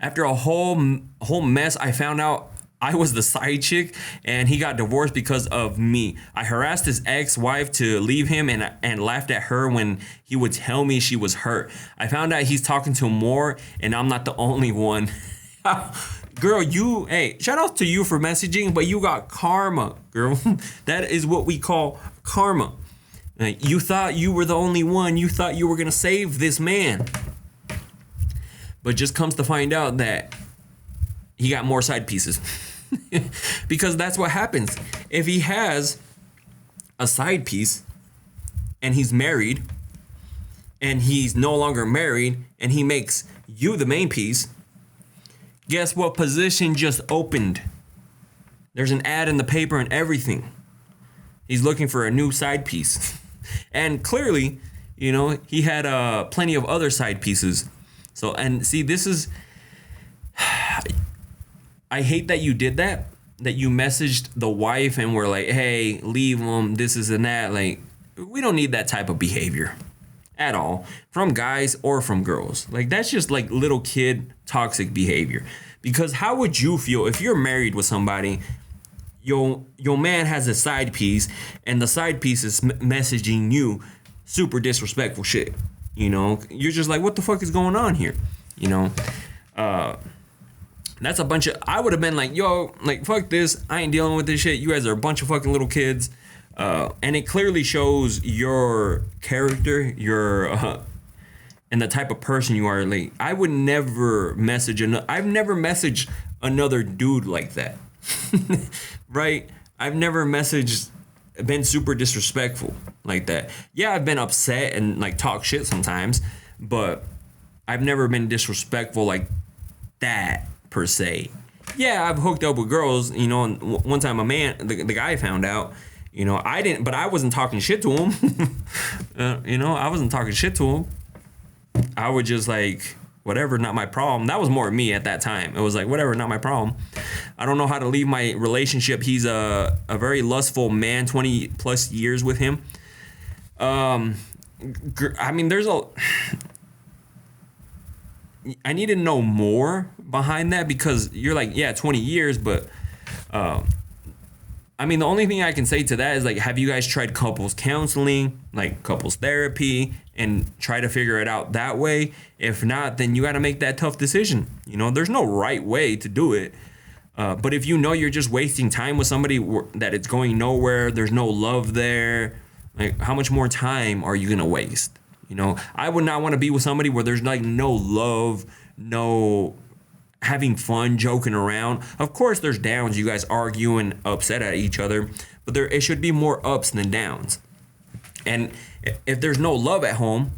After a whole mess, I found out I was the side chick and he got divorced because of me. I harassed his ex-wife to leave him and laughed at her when he would tell me she was hurt. I found out he's talking to more and I'm not the only one. Girl, shout out to you for messaging, but you got karma, girl. That is what we call karma. You thought you were the only one. You thought you were going to save this man. But just comes to find out that he got more side pieces. Because that's what happens. If he has a side piece and he's married and he's no longer married and he makes you the main piece, guess what position just opened? There's an ad in the paper and everything. He's looking for a new side piece. And clearly, he had plenty of other side pieces. So, and see, this is... I hate that you did that you messaged the wife and were like, hey, leave him, this is and that. Like, we don't need that type of behavior at all from guys or from girls. Like, that's just like little kid toxic behavior. Because how would you feel if you're married with somebody, your man has a side piece and the side piece is messaging you super disrespectful shit? You're just like, what the fuck is going on here? That's a bunch of... I would have been like, yo, like, fuck this. I ain't dealing with this shit. You guys are a bunch of fucking little kids. And it clearly shows your character, and the type of person you are. Like, I would never message... I've never messaged another dude like that. Right? I've never been super disrespectful like that. Yeah, I've been upset and, like, talk shit sometimes. But I've never been disrespectful like that. Per se. Yeah, I've hooked up with girls, and one time the guy found out, I didn't, but I wasn't talking shit to him. I wasn't talking shit to him. I would just like, whatever, not my problem. That was more me at that time. It was like, whatever, not my problem. I don't know how to leave my relationship. He's a very lustful man, 20 plus years with him. There's I need to know more behind that, because you're like, yeah, 20 years, but the only thing I can say to that is, like, have you guys tried couples counseling, like couples therapy, and try to figure it out that way? If not, then you got to make that tough decision. There's no right way to do it. But if you're just wasting time with somebody that it's going nowhere, there's no love there, like, how much more time are you going to waste? I would not want to be with somebody where there's like no love, no having fun, joking around. Of course, there's downs. You guys argue and upset at each other, but it should be more ups than downs. And if there's no love at home,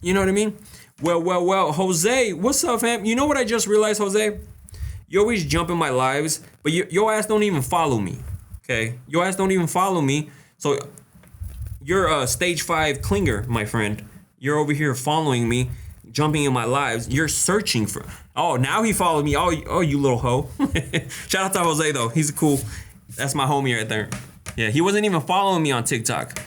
you know what I mean? Well, Jose, what's up, fam? You know what I just realized, Jose? You always jump in my lives, but your ass don't even follow me, okay? Your ass don't even follow me, so you're a stage 5 clinger, my friend. You're over here following me, jumping in my lives. You're searching for. Oh, now he followed me. Oh, you little hoe. Shout out to Jose though. He's cool. That's my homie right there. Yeah, he wasn't even following me on TikTok.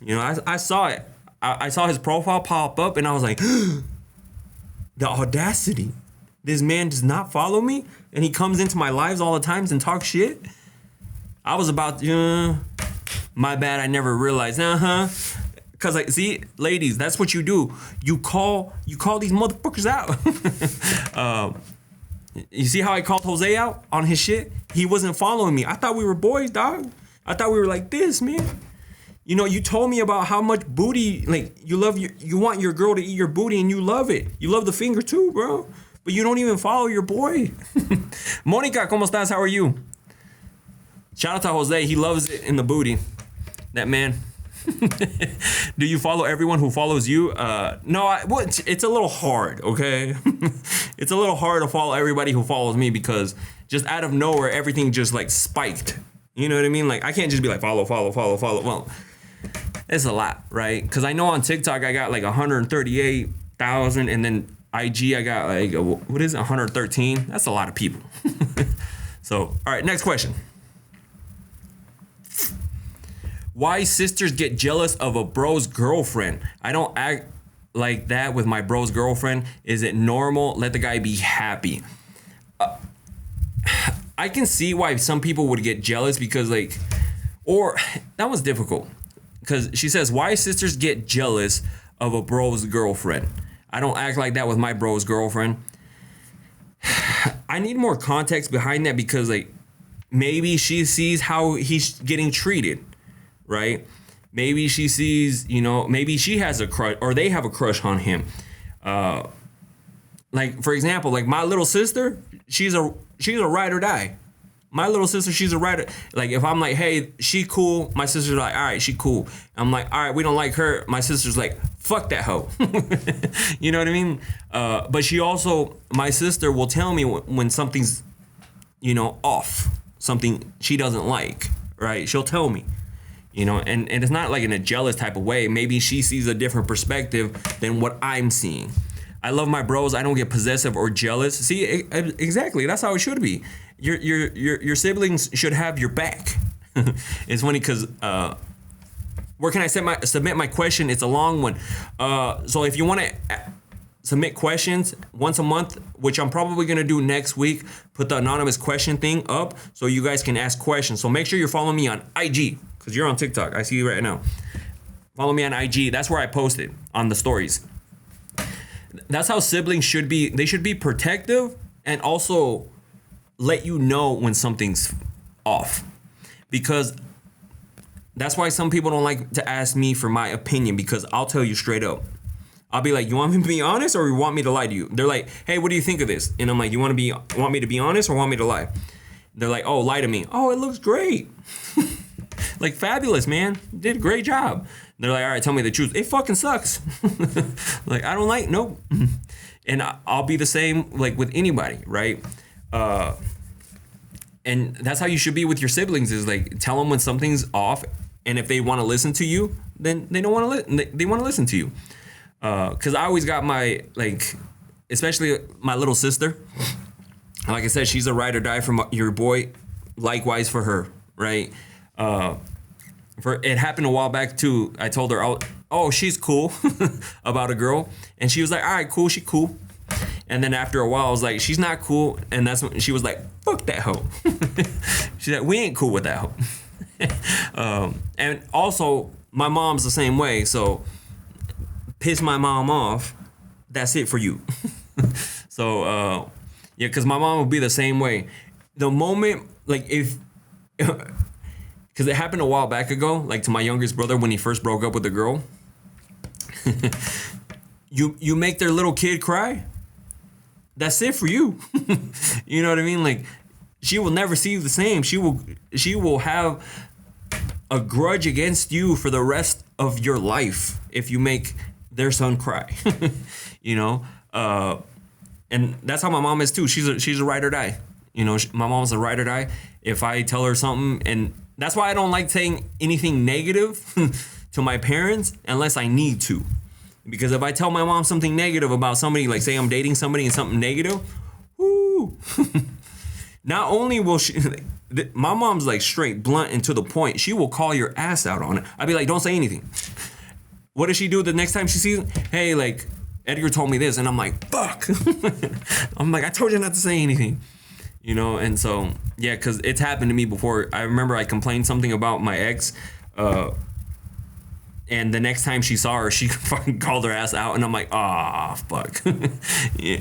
You know, I saw it. I saw his profile pop up, and I was like, the audacity. This man does not follow me, and he comes into my lives all the times and talks shit. I was about to, my bad, I never realized. Cause like, see, ladies, that's what you do. You call these motherfuckers out. You see how I called Jose out on his shit? He wasn't following me. I thought we were boys, dog. I thought we were like this, man. You know, you told me about how much booty, like you want your girl to eat your booty, and you love it. You love the finger too, bro. But you don't even follow your boy. Monica, ¿cómo estás? How are you? Shout out to Jose. He loves it in the booty. That man. Do you follow everyone who follows you? No, it's a little hard, okay? It's a little hard to follow everybody who follows me because just out of nowhere, everything just like spiked. You know what I mean? Like, I can't just be like, follow. Well, it's a lot, right? Because I know on TikTok, I got like 138,000, and then IG, I got like, what is it, 113? That's a lot of people. So, all right, next question. Why sisters get jealous of a bro's girlfriend? I don't act like that with my bro's girlfriend. Is it normal? Let the guy be happy. I can see why some people would get jealous because like, or that was difficult. Because she says, why sisters get jealous of a bro's girlfriend? I don't act like that with my bro's girlfriend. I need more context behind that because like, maybe she sees how he's getting treated. Right? Maybe she sees, you know, maybe she has a crush or they have a crush on him. Like, for example, like my little sister, she's a ride or die. My little sister, she's a ride. Like, if I'm like, hey, she cool. My sister's like, all right, she cool. I'm like, all right, we don't like her. My sister's like, fuck that hoe. You know what I mean? But she also, my sister will tell me when something's, you know, off, something she doesn't like, right? She'll tell me. You know, and it's not like in a jealous type of way. Maybe she sees a different perspective than what I'm seeing. I love my bros. I don't get possessive or jealous. See, exactly. That's how it should be. Your siblings should have your back. It's funny because where can I submit my question? It's a long one. So if you want to submit questions once a month, which I'm probably going to do next week, put the anonymous question thing up so you guys can ask questions. So make sure you're following me on IG. Because you're on TikTok. I see you right now. Follow me on IG. That's where I post it on the stories. That's how siblings should be. They should be protective and also let you know when something's off. Because that's why some people don't like to ask me for my opinion, because I'll tell you straight up. I'll be like, you want me to be honest or you want me to lie to you? They're like, hey, what do you think of this? And I'm like, you want me to be honest or want me to lie? They're like, oh, lie to me. Oh, it looks great. Like, fabulous, man. Did a great job. They're like, all right, tell me the truth. It fucking sucks. Like, I don't like, nope. And I'll be the same, like, with anybody, right? And that's how you should be with your siblings, is like, tell them when something's off. And if they want to listen to you, then they don't want to they want to listen to you. Because I always got my, like, especially my little sister. Like I said, she's a ride or die from your boy. Likewise for her, right? It happened a while back too. I told her, oh, she's cool about a girl. And she was like, all right, cool, she cool. And then after a while, I was like, she's not cool. And that's when she was like, fuck that hoe. She's like, we ain't cool with that hoe. And also, my mom's the same way. So, piss my mom off, that's it for you. So, yeah, because my mom will be the same way. The moment, like, if... Because it happened a while back ago, like to my youngest brother when he first broke up with a girl. You make their little kid cry, that's it for you. You know what I mean? Like, she will never see you the same. She will have a grudge against you for the rest of your life if you make their son cry. You know? And that's how my mom is too. She's a ride or die. You know, my mom's a ride or die. If I tell her something, and that's why I don't like saying anything negative to my parents unless I need to. Because if I tell my mom something negative about somebody, like say I'm dating somebody and something negative, whoo. Not only will she, my mom's like straight, blunt, and to the point. She will call your ass out on it. I'd be like, don't say anything. What does she do the next time she sees it? Hey, like, Edgar told me this, and I'm like, fuck. I'm like, I told you not to say anything. You know, and so, yeah, because it's happened to me before. I remember I complained something about my ex, and the next time she saw her, she fucking called her ass out, and I'm like, ah, fuck. Yeah.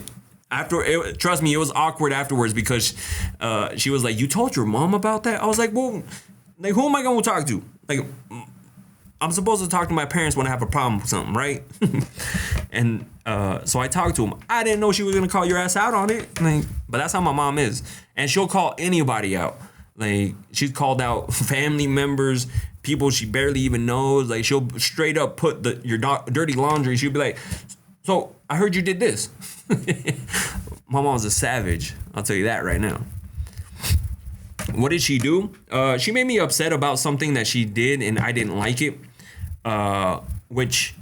Trust me, it was awkward afterwards because she was like, you told your mom about that? I was like, well, like, who am I going to talk to? Like, I'm supposed to talk to my parents when I have a problem with something, right? And so I talked to him. I didn't know she was going to call your ass out on it. Like, but that's how my mom is. And she'll call anybody out. Like, she's called out family members, people she barely even knows. Like, she'll straight up put your dirty laundry. She'll be like, so I heard you did this. My mom's a savage. I'll tell you that right now. What did she do? She made me upset about something that she did and I didn't like it. Which,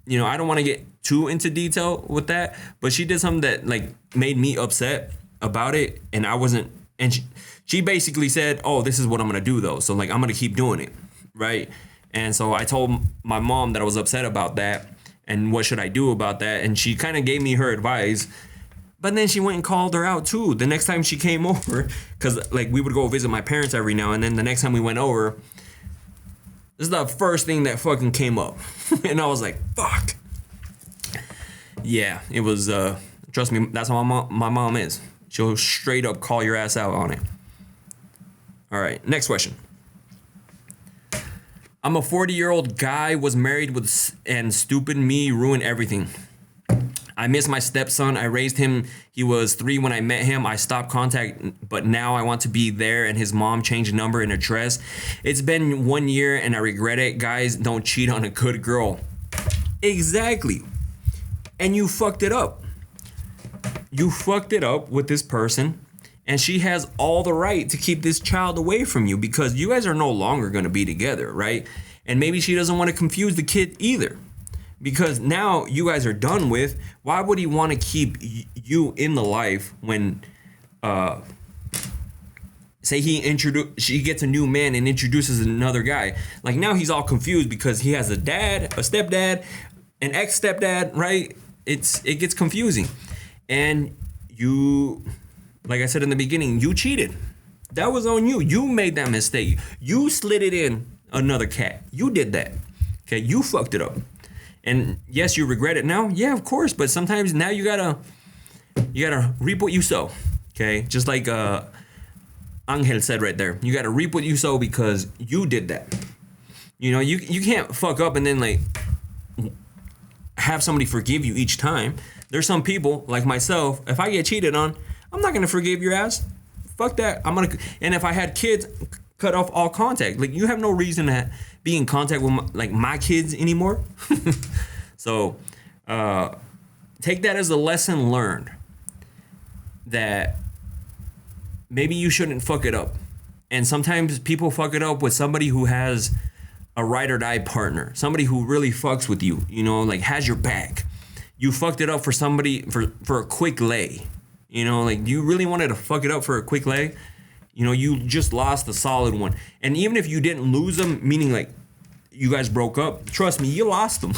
you know, I don't want to get too into detail with that, but she did something that like made me upset about it, and I wasn't. And she basically said, "Oh, this is what I'm gonna do though. So like I'm gonna keep doing it, right?" And so I told my mom that I was upset about that, and what should I do about that? And she kind of gave me her advice. But then she went and called her out too. The next time she came over, because like we would go visit my parents every now and then. The next time we went over, this is the first thing that fucking came up. And I was like, fuck. Yeah, it was, trust me, that's how my mom is. She'll straight up call your ass out on it. All right, next question. I'm a 40-year-old guy, was married and stupid me ruined everything. I miss my stepson. I raised him. He was 3 when I met him. I stopped contact, but now I want to be there, and his mom changed number and address. It's been 1 year and I regret it. Guys, don't cheat on a good girl. Exactly. And you fucked it up. You fucked it up with this person, and she has all the right to keep this child away from you because you guys are no longer going to be together, right? And maybe she doesn't want to confuse the kid either. Because now you guys are done with, why would he want to keep you in the life when, say she gets a new man and introduces another guy. Like now he's all confused because he has a dad, a stepdad, an ex-stepdad, right? It gets confusing. And you, like I said in the beginning, you cheated. That was on you. You made that mistake. You slid it in another cat. You did that. Okay, you fucked it up. And yes, you regret it now. Yeah, of course. But sometimes now you gotta reap what you sow. Okay, just like Angel said right there. You gotta reap what you sow because you did that. You know, you can't fuck up and then like have somebody forgive you each time. There's some people like myself. If I get cheated on, I'm not gonna forgive your ass. Fuck that. And if I had kids, cut off all contact. Like you have no reason to be in contact with my kids anymore. So take that as a lesson learned that maybe you shouldn't fuck it up. And sometimes people fuck it up with somebody who has a ride or die partner, somebody who really fucks with you, you know, like has your back. You fucked it up for somebody for a quick lay. You know, like you really wanted to fuck it up for a quick lay. You know, you just lost a solid one. And even if you didn't lose them, meaning like you guys broke up, trust me, you lost them.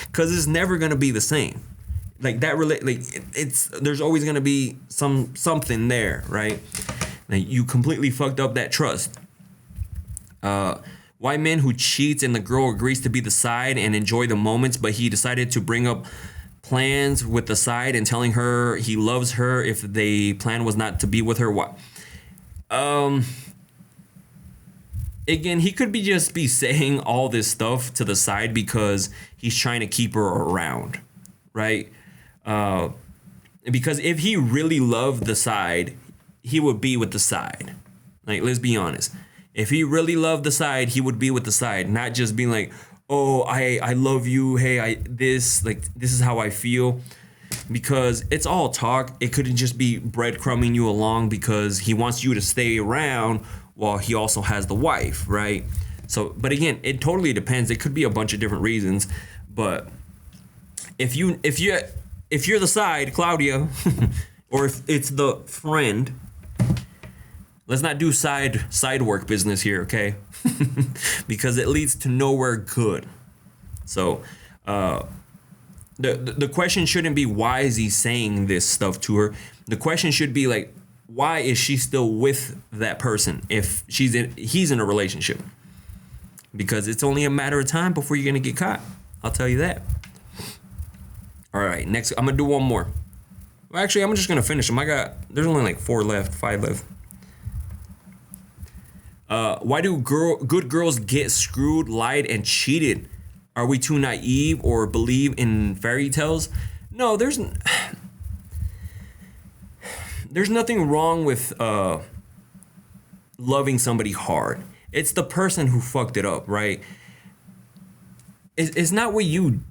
Because it's never going to be the same. Like that, there's always going to be something there, right? Like you completely fucked up that trust. Why men who cheats and the girl agrees to be the side and enjoy the moments, but he decided to bring up plans with the side and telling her he loves her if the plan was not to be with her. What? Again, he could just be saying all this stuff to the side because he's trying to keep her around, right? Because if he really loved the side, he would be with the side. Like, let's be honest. If he really loved the side, he would be with the side, not just being like, oh, I love you. Hey, this is how I feel. Because it's all talk. It couldn't just be breadcrumbing you along because he wants you to stay around while he also has the wife, right? So, but again, it totally depends. It could be a bunch of different reasons. But if you're the side, Claudia, or if it's the friend, let's not do side work business here, okay? Because it leads to nowhere good. So the question shouldn't be why is he saying this stuff to her. The question should be like, why is she still with that person if he's in a relationship? Because it's only a matter of time before you're gonna get caught. I'll tell you that. All right, next I'm gonna do one more. Well, actually, I'm just gonna finish them. There's only like 5 left. Why do good girls get screwed, lied, and cheated? Are we too naive or believe in fairy tales? No, there's nothing wrong with loving somebody hard. It's the person who fucked it up, right? It's not what you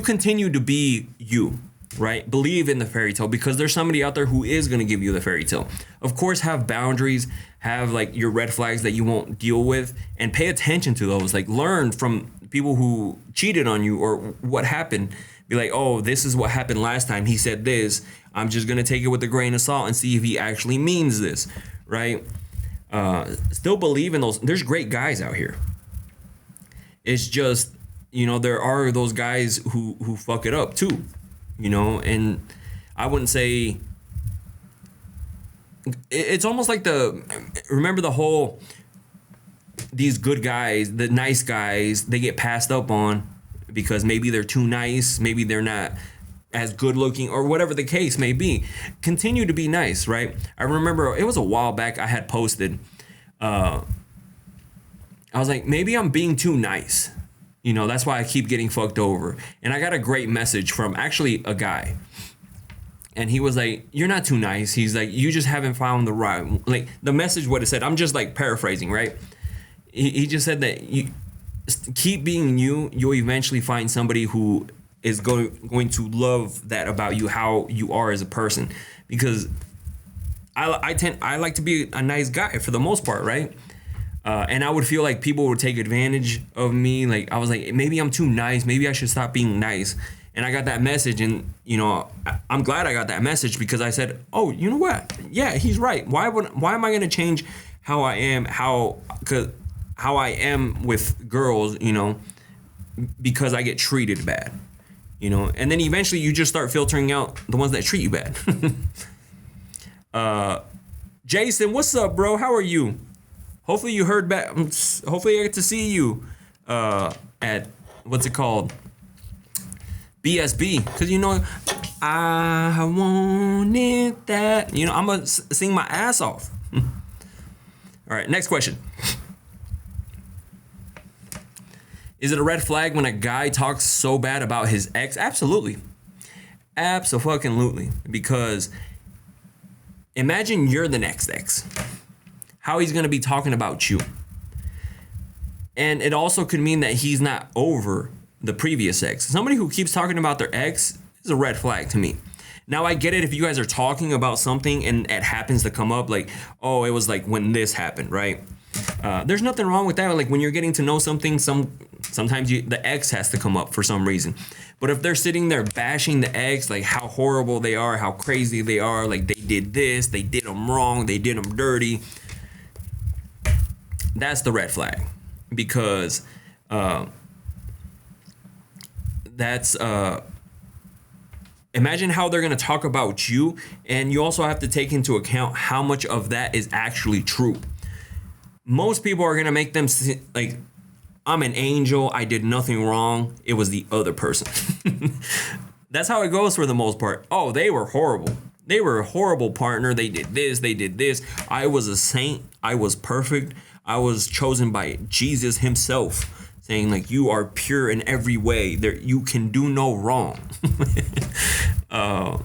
continue to be you, right? Believe in the fairy tale because there's somebody out there who is going to give you the fairy tale. Of course, have boundaries, have like your red flags that you won't deal with, and pay attention to those. Like learn from people who cheated on you or what happened. Be like, oh, this is what happened last time. He said this. I'm just going to take it with a grain of salt and see if he actually means this, right? Still believe in those. There's great guys out here. It's just, there are those guys who fuck it up too, and I wouldn't say it's almost like remember the whole, these good guys, the nice guys, they get passed up on because maybe they're too nice, maybe they're not as good looking or whatever the case may be. Continue to be nice, right? I remember it was a while back I had posted, I was like, maybe I'm being too nice. That's why I keep getting fucked over. And I got a great message from actually a guy. And he was like, you're not too nice. He's like, you just haven't found the right, like the message, what it said, I'm just like paraphrasing, right? He just said that you keep being you, you'll eventually find somebody who is going to love that about you, how you are as a person. Because I like to be a nice guy for the most part, right? And I would feel like people would take advantage of me. Like I was like, maybe I'm too nice. Maybe I should stop being nice. And I got that message, and I'm glad I got that message because I said, oh, you know what? Yeah, he's right. Why am I gonna change how I am? How I am with girls, because I get treated bad, And then eventually you just start filtering out the ones that treat you bad. Jason, what's up, bro? How are you? Hopefully you heard back. Hopefully I get to see you at, what's it called? BSB. Because, I wanted that. I'm going to sing my ass off. All right, next question. Is it a red flag when a guy talks so bad about his ex? Absolutely. Abso-fucking-lutely. Because imagine you're the next ex. How he's going to be talking about you. And it also could mean that he's not over the previous ex. Somebody who keeps talking about their ex is a red flag to me. Now, I get it if you guys are talking about something and it happens to come up like, oh, it was like when this happened, right? There's nothing wrong with that. Like when you're getting to know something, sometimes the ex has to come up for some reason. But if they're sitting there bashing the ex, like how horrible they are, how crazy they are, like they did this, they did them wrong, they did them dirty, that's the red flag. Because that's imagine how they're going to talk about you, and you also have to take into account how much of that is actually true. Most people are going to make them like, I'm an angel, I did nothing wrong, it was the other person. That's how it goes for the most part. Oh, they were horrible. They were a horrible partner. They did this, they did this. I was a saint. I was perfect. I was chosen by Jesus himself, saying like, you are pure in every way. You can do no wrong. But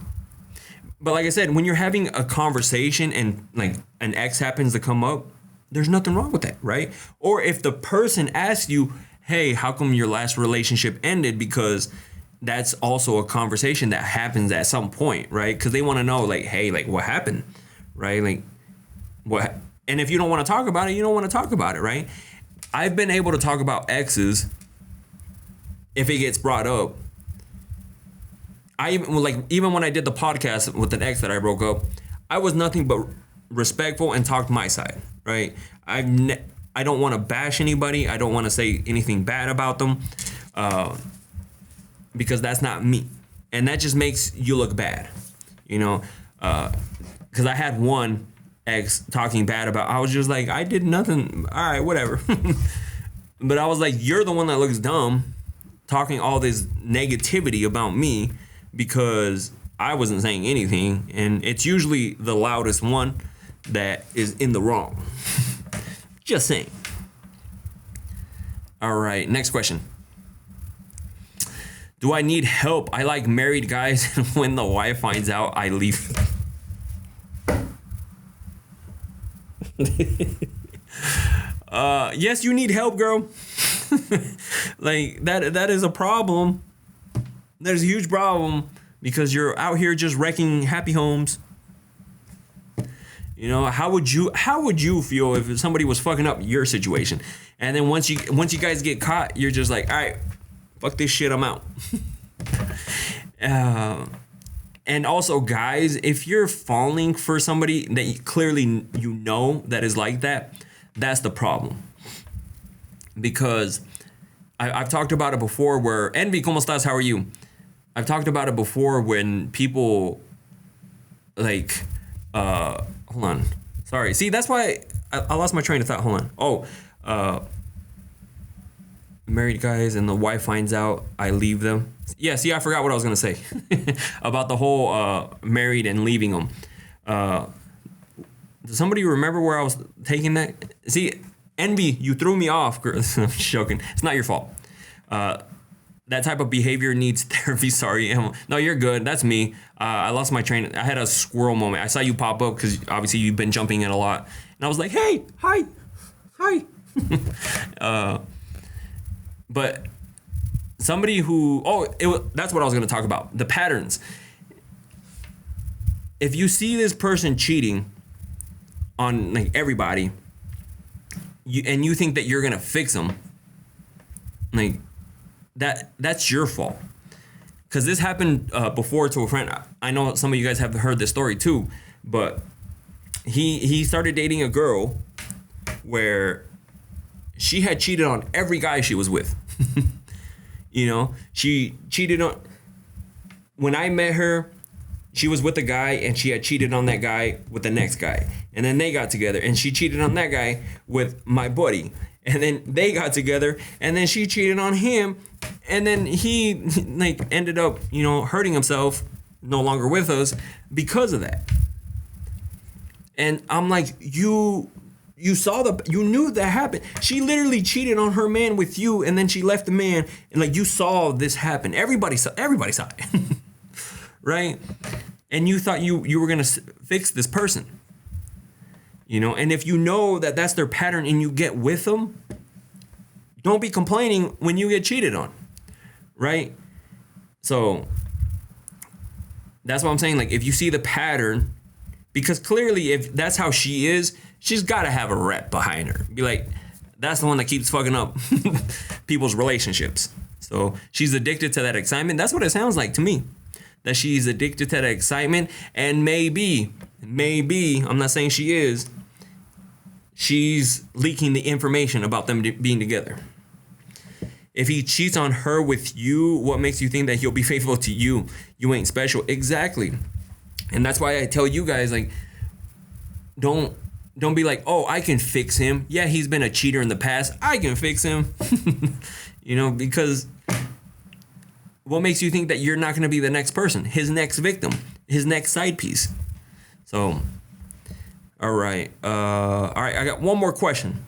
like I said, when you're having a conversation and like an ex happens to come up, there's nothing wrong with that, right? Or if the person asks you, hey, how come your last relationship ended? Because that's also a conversation that happens at some point, right? Because they want to know, like, hey, like, what happened, right? Like, what? And if you don't want to talk about it, you don't want to talk about it, right? I've been able to talk about exes if it gets brought up, even when I did the podcast with an ex that I broke up, I was nothing but respectful and talked my side, right? I don't want to bash anybody. I don't want to say anything bad about them, because that's not me, and that just makes you look bad, you know. Because I had one ex talking bad about. I was just like, I did nothing. All right, whatever. But I was like, you're the one that looks dumb, talking all this negativity about me because I wasn't saying anything, and it's usually the loudest one that is in the wrong. Just saying. All right, next question. Do I need help? I like married guys, and when the wife finds out, I leave. Yes, you need help, girl. Like that is a problem. There's a huge problem because you're out here just wrecking happy homes. You know, how would you feel if somebody was fucking up your situation? And then once you guys get caught, you're just like, all right, fuck this shit, I'm out. And also, guys, if you're falling for somebody that clearly you know that is like that, that's the problem. Because I've talked about it before where, Envy, ¿cómo estás? How are you? I've talked about it before when people, like, hold on. Sorry. See, that's why I lost my train of thought. Hold on. Married guys and the wife finds out, I leave them. Yeah, see, I forgot what I was going to say about the whole married and leaving them. Does somebody remember where I was taking that? See, Envy, you threw me off. I'm joking. It's not your fault. That type of behavior needs therapy. Sorry. No, you're good. That's me. I lost my train. I had a squirrel moment. I saw you pop up because obviously you've been jumping in a lot. And I was like, hey, hi. But somebody who, that's what I was going to talk about. The patterns. If you see this person cheating on like everybody, and you think that you're going to fix them, like that's your fault. Because this happened before to a friend. I know some of you guys have heard this story too, but he started dating a girl where she had cheated on every guy she was with. You know, she cheated on, when I met her, she was with a guy and she had cheated on that guy with the next guy. And then they got together and she cheated on that guy with my buddy. And then they got together and then she cheated on him. And then he like ended up, you know, hurting himself, no longer with us because of that. And I'm like, you knew that happened. She literally cheated on her man with you, and then she left the man, and like you saw this happen. Everybody saw it. Right? And you thought you were gonna fix this person. You know, and if you know that that's their pattern and you get with them, don't be complaining when you get cheated on. Right? So that's what I'm saying. Like, if you see the pattern, because clearly if that's how she is, she's got to have a rep behind her. Be like, that's the one that keeps fucking up people's relationships. So she's addicted to that excitement. That's what it sounds like to me. That she's addicted to that excitement. And maybe, I'm not saying she is, she's leaking the information about them being together. If he cheats on her with you, what makes you think that he'll be faithful to you? You ain't special. Exactly. And that's why I tell you guys, like, don't be like, oh, I can fix him. Yeah, he's been a cheater in the past. I can fix him. You know, because what makes you think that you're not going to be the next person, his next victim, his next side piece? So, all right. I got one more question.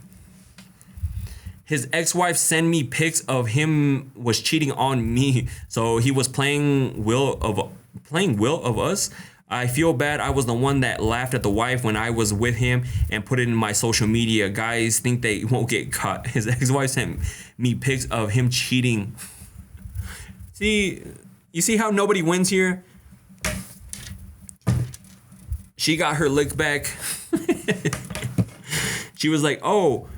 His ex-wife sent me pics of him was cheating on me. So he was playing Will of Us. I feel bad. I was the one that laughed at the wife when I was with him and put it in my social media. Guys think they won't get caught. His ex-wife sent me pics of him cheating. See, you see how nobody wins here? She got her lick back. She was like, oh,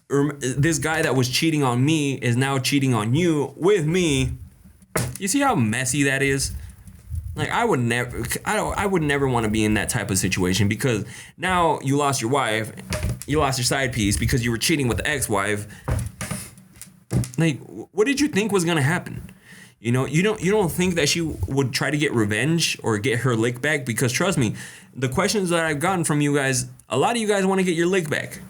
this guy that was cheating on me is now cheating on you with me. You see how messy that is? Like I would never want to be in that type of situation, because now you lost your wife, you lost your side piece because you were cheating with the ex-wife. Like, what did you think was gonna happen? You know, you don't think that she would try to get revenge or get her lick back? Because trust me, the questions that I've gotten from you guys, a lot of you guys want to get your lick back.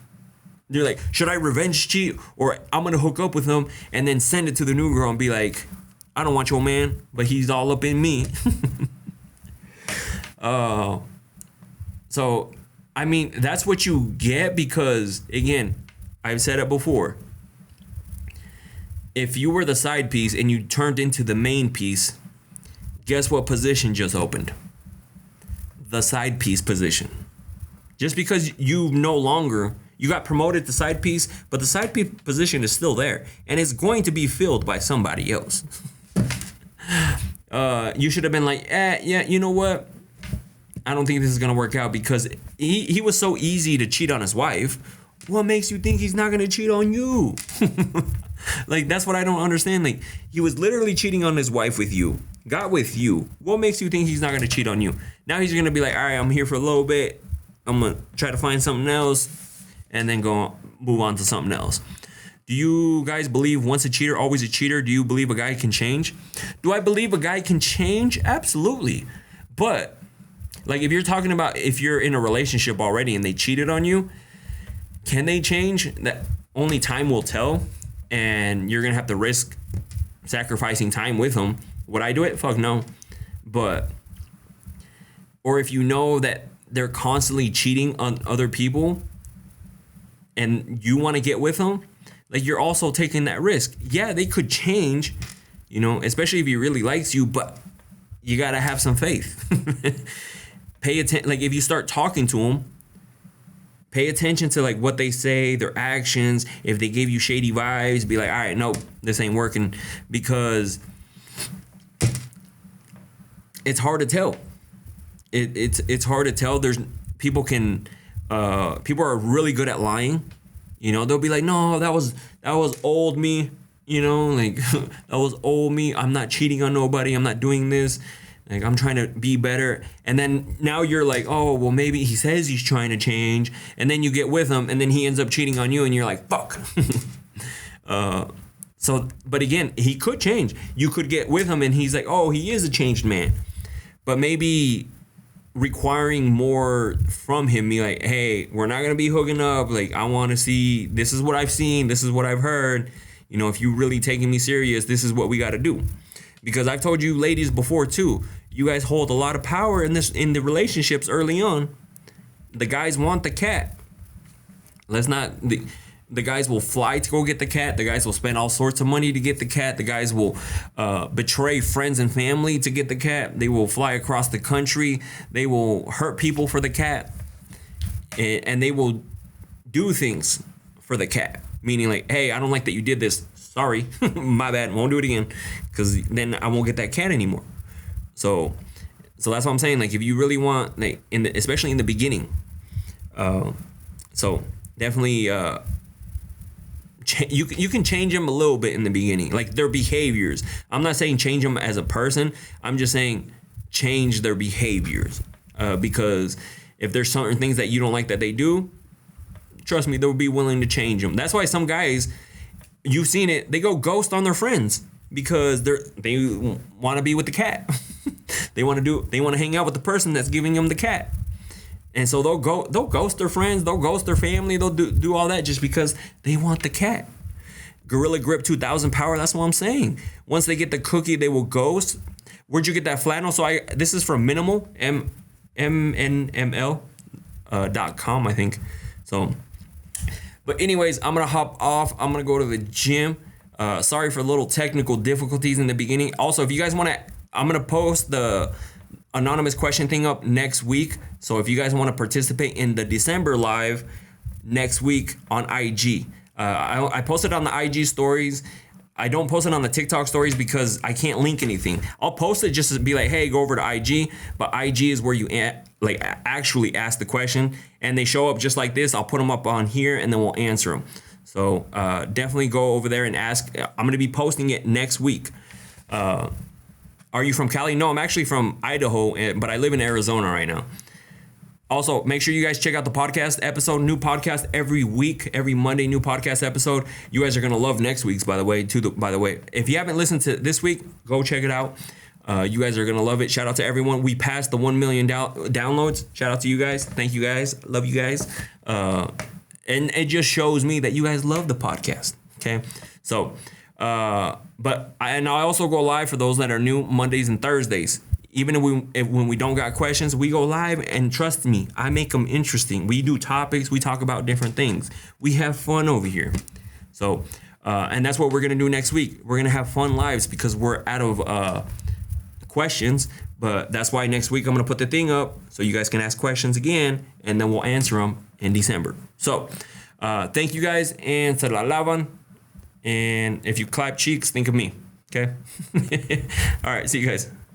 They're like, should I revenge cheat, or I'm gonna hook up with him and then send it to the new girl and be like, I don't want your man, but he's all up in me. So, I mean, that's what you get, because, again, I've said it before. If you were the side piece and you turned into the main piece, guess what position just opened? The side piece position. Just because you got promoted to side piece, but the side piece position is still there, and it's going to be filled by somebody else. You should have been like, yeah, you know what? I don't think this is gonna work out, because he was so easy to cheat on his wife. What makes you think he's not gonna cheat on you? Like, that's what I don't understand. Like, he was literally cheating on his wife with you, got with you. What makes you think he's not gonna cheat on you? Now he's gonna be like, all right, I'm here for a little bit. I'm gonna try to find something else, and then move on to something else. Do you guys believe once a cheater, always a cheater? Do you believe a guy can change? Do I believe a guy can change? Absolutely. But, like, if you're talking about if you're in a relationship already and they cheated on you, can they change? That only time will tell, and you're going to have to risk sacrificing time with them. Would I do it? Fuck no. But, or if you know that they're constantly cheating on other people and you want to get with them, like, you're also taking that risk. Yeah, they could change, you know, especially if he really likes you, but you got to have some faith. Pay attention. Like, if you start talking to them, pay attention to, like, what they say, their actions. If they give you shady vibes, be like, all right, nope, this ain't working, because it's hard to tell. It's hard to tell. People are really good at lying. You know, they'll be like, no, that was old me, you know, like, that was old me. I'm not cheating on nobody. I'm not doing this. Like, I'm trying to be better. And then now you're like, oh, well, maybe he says he's trying to change. And then you get with him, and then he ends up cheating on you, and you're like, fuck. But again, he could change. You could get with him, and he's like, oh, he is a changed man. But maybe requiring more from him, be like, hey, we're not gonna be hooking up, like, I want to see, this is what I've seen, this is what I've heard, you know, if you really taking me serious, this is what we got to do. Because I've told you ladies before too, you guys hold a lot of power in the relationships early on. The guys want the cat. The guys will fly to go get the cat. The guys will spend all sorts of money to get the cat. The guys will betray friends and family to get the cat. They will fly across the country. They will hurt people for the cat. And they will do things for the cat. Meaning, like, hey, I don't like that you did this. Sorry, my bad. Won't do it again, because then I won't get that cat anymore. So that's what I'm saying. Like, if you really want, like, especially in the beginning. So definitely. You can change them a little bit in the beginning, like their behaviors. I'm not saying change them as a person. I'm just saying change their behaviors, because if there's certain things that you don't like that they do, trust me, they'll be willing to change them. That's why some guys, you've seen it, they go ghost on their friends because they want to be with the cat. They want to hang out with the person that's giving them the cat. And so they'll ghost their friends, they'll ghost their family, they'll do all that just because they want the cat. Gorilla Grip 2000 power, that's what I'm saying. Once they get the cookie, they will ghost. Where'd you get that flannel? So this is from Minimal, MNML.com, I think. So, but anyways, I'm going to hop off. I'm going to go to the gym. Sorry for little technical difficulties in the beginning. Also, if you guys want to, I'm going to post the anonymous question thing up next week. So if you guys want to participate in the December live next week on IG, I posted on the IG stories. I don't post it on the TikTok stories because I can't link anything. I'll post it just to be like, hey, go over to IG. But IG is where you actually ask the question, and they show up just like this. I'll put them up on here, and then we'll answer them. So definitely go over there and ask. I'm going to be posting it next week. Are you from Cali? No, I'm actually from Idaho, but I live in Arizona right now. Also, make sure you guys check out the podcast episode. New podcast every week, every Monday, new podcast episode. You guys are gonna love next week's, by the way. If you haven't listened to this week, go check it out. You guys are gonna love it. Shout out to everyone. We passed the 1 million downloads. Shout out to you guys. Thank you guys. Love you guys. And it just shows me that you guys love the podcast. Okay, so I also go live for those that are new Mondays and Thursdays. Even when we don't got questions, we go live, and trust me, I make them interesting. We do topics, we talk about different things. We have fun over here. So, and that's what we're gonna do next week. We're gonna have fun lives because we're out of questions. But that's why next week I'm gonna put the thing up so you guys can ask questions again, and then we'll answer them in December. So, thank you guys, and se la lavan. And if you clap cheeks, think of me. Okay. All right. See you guys.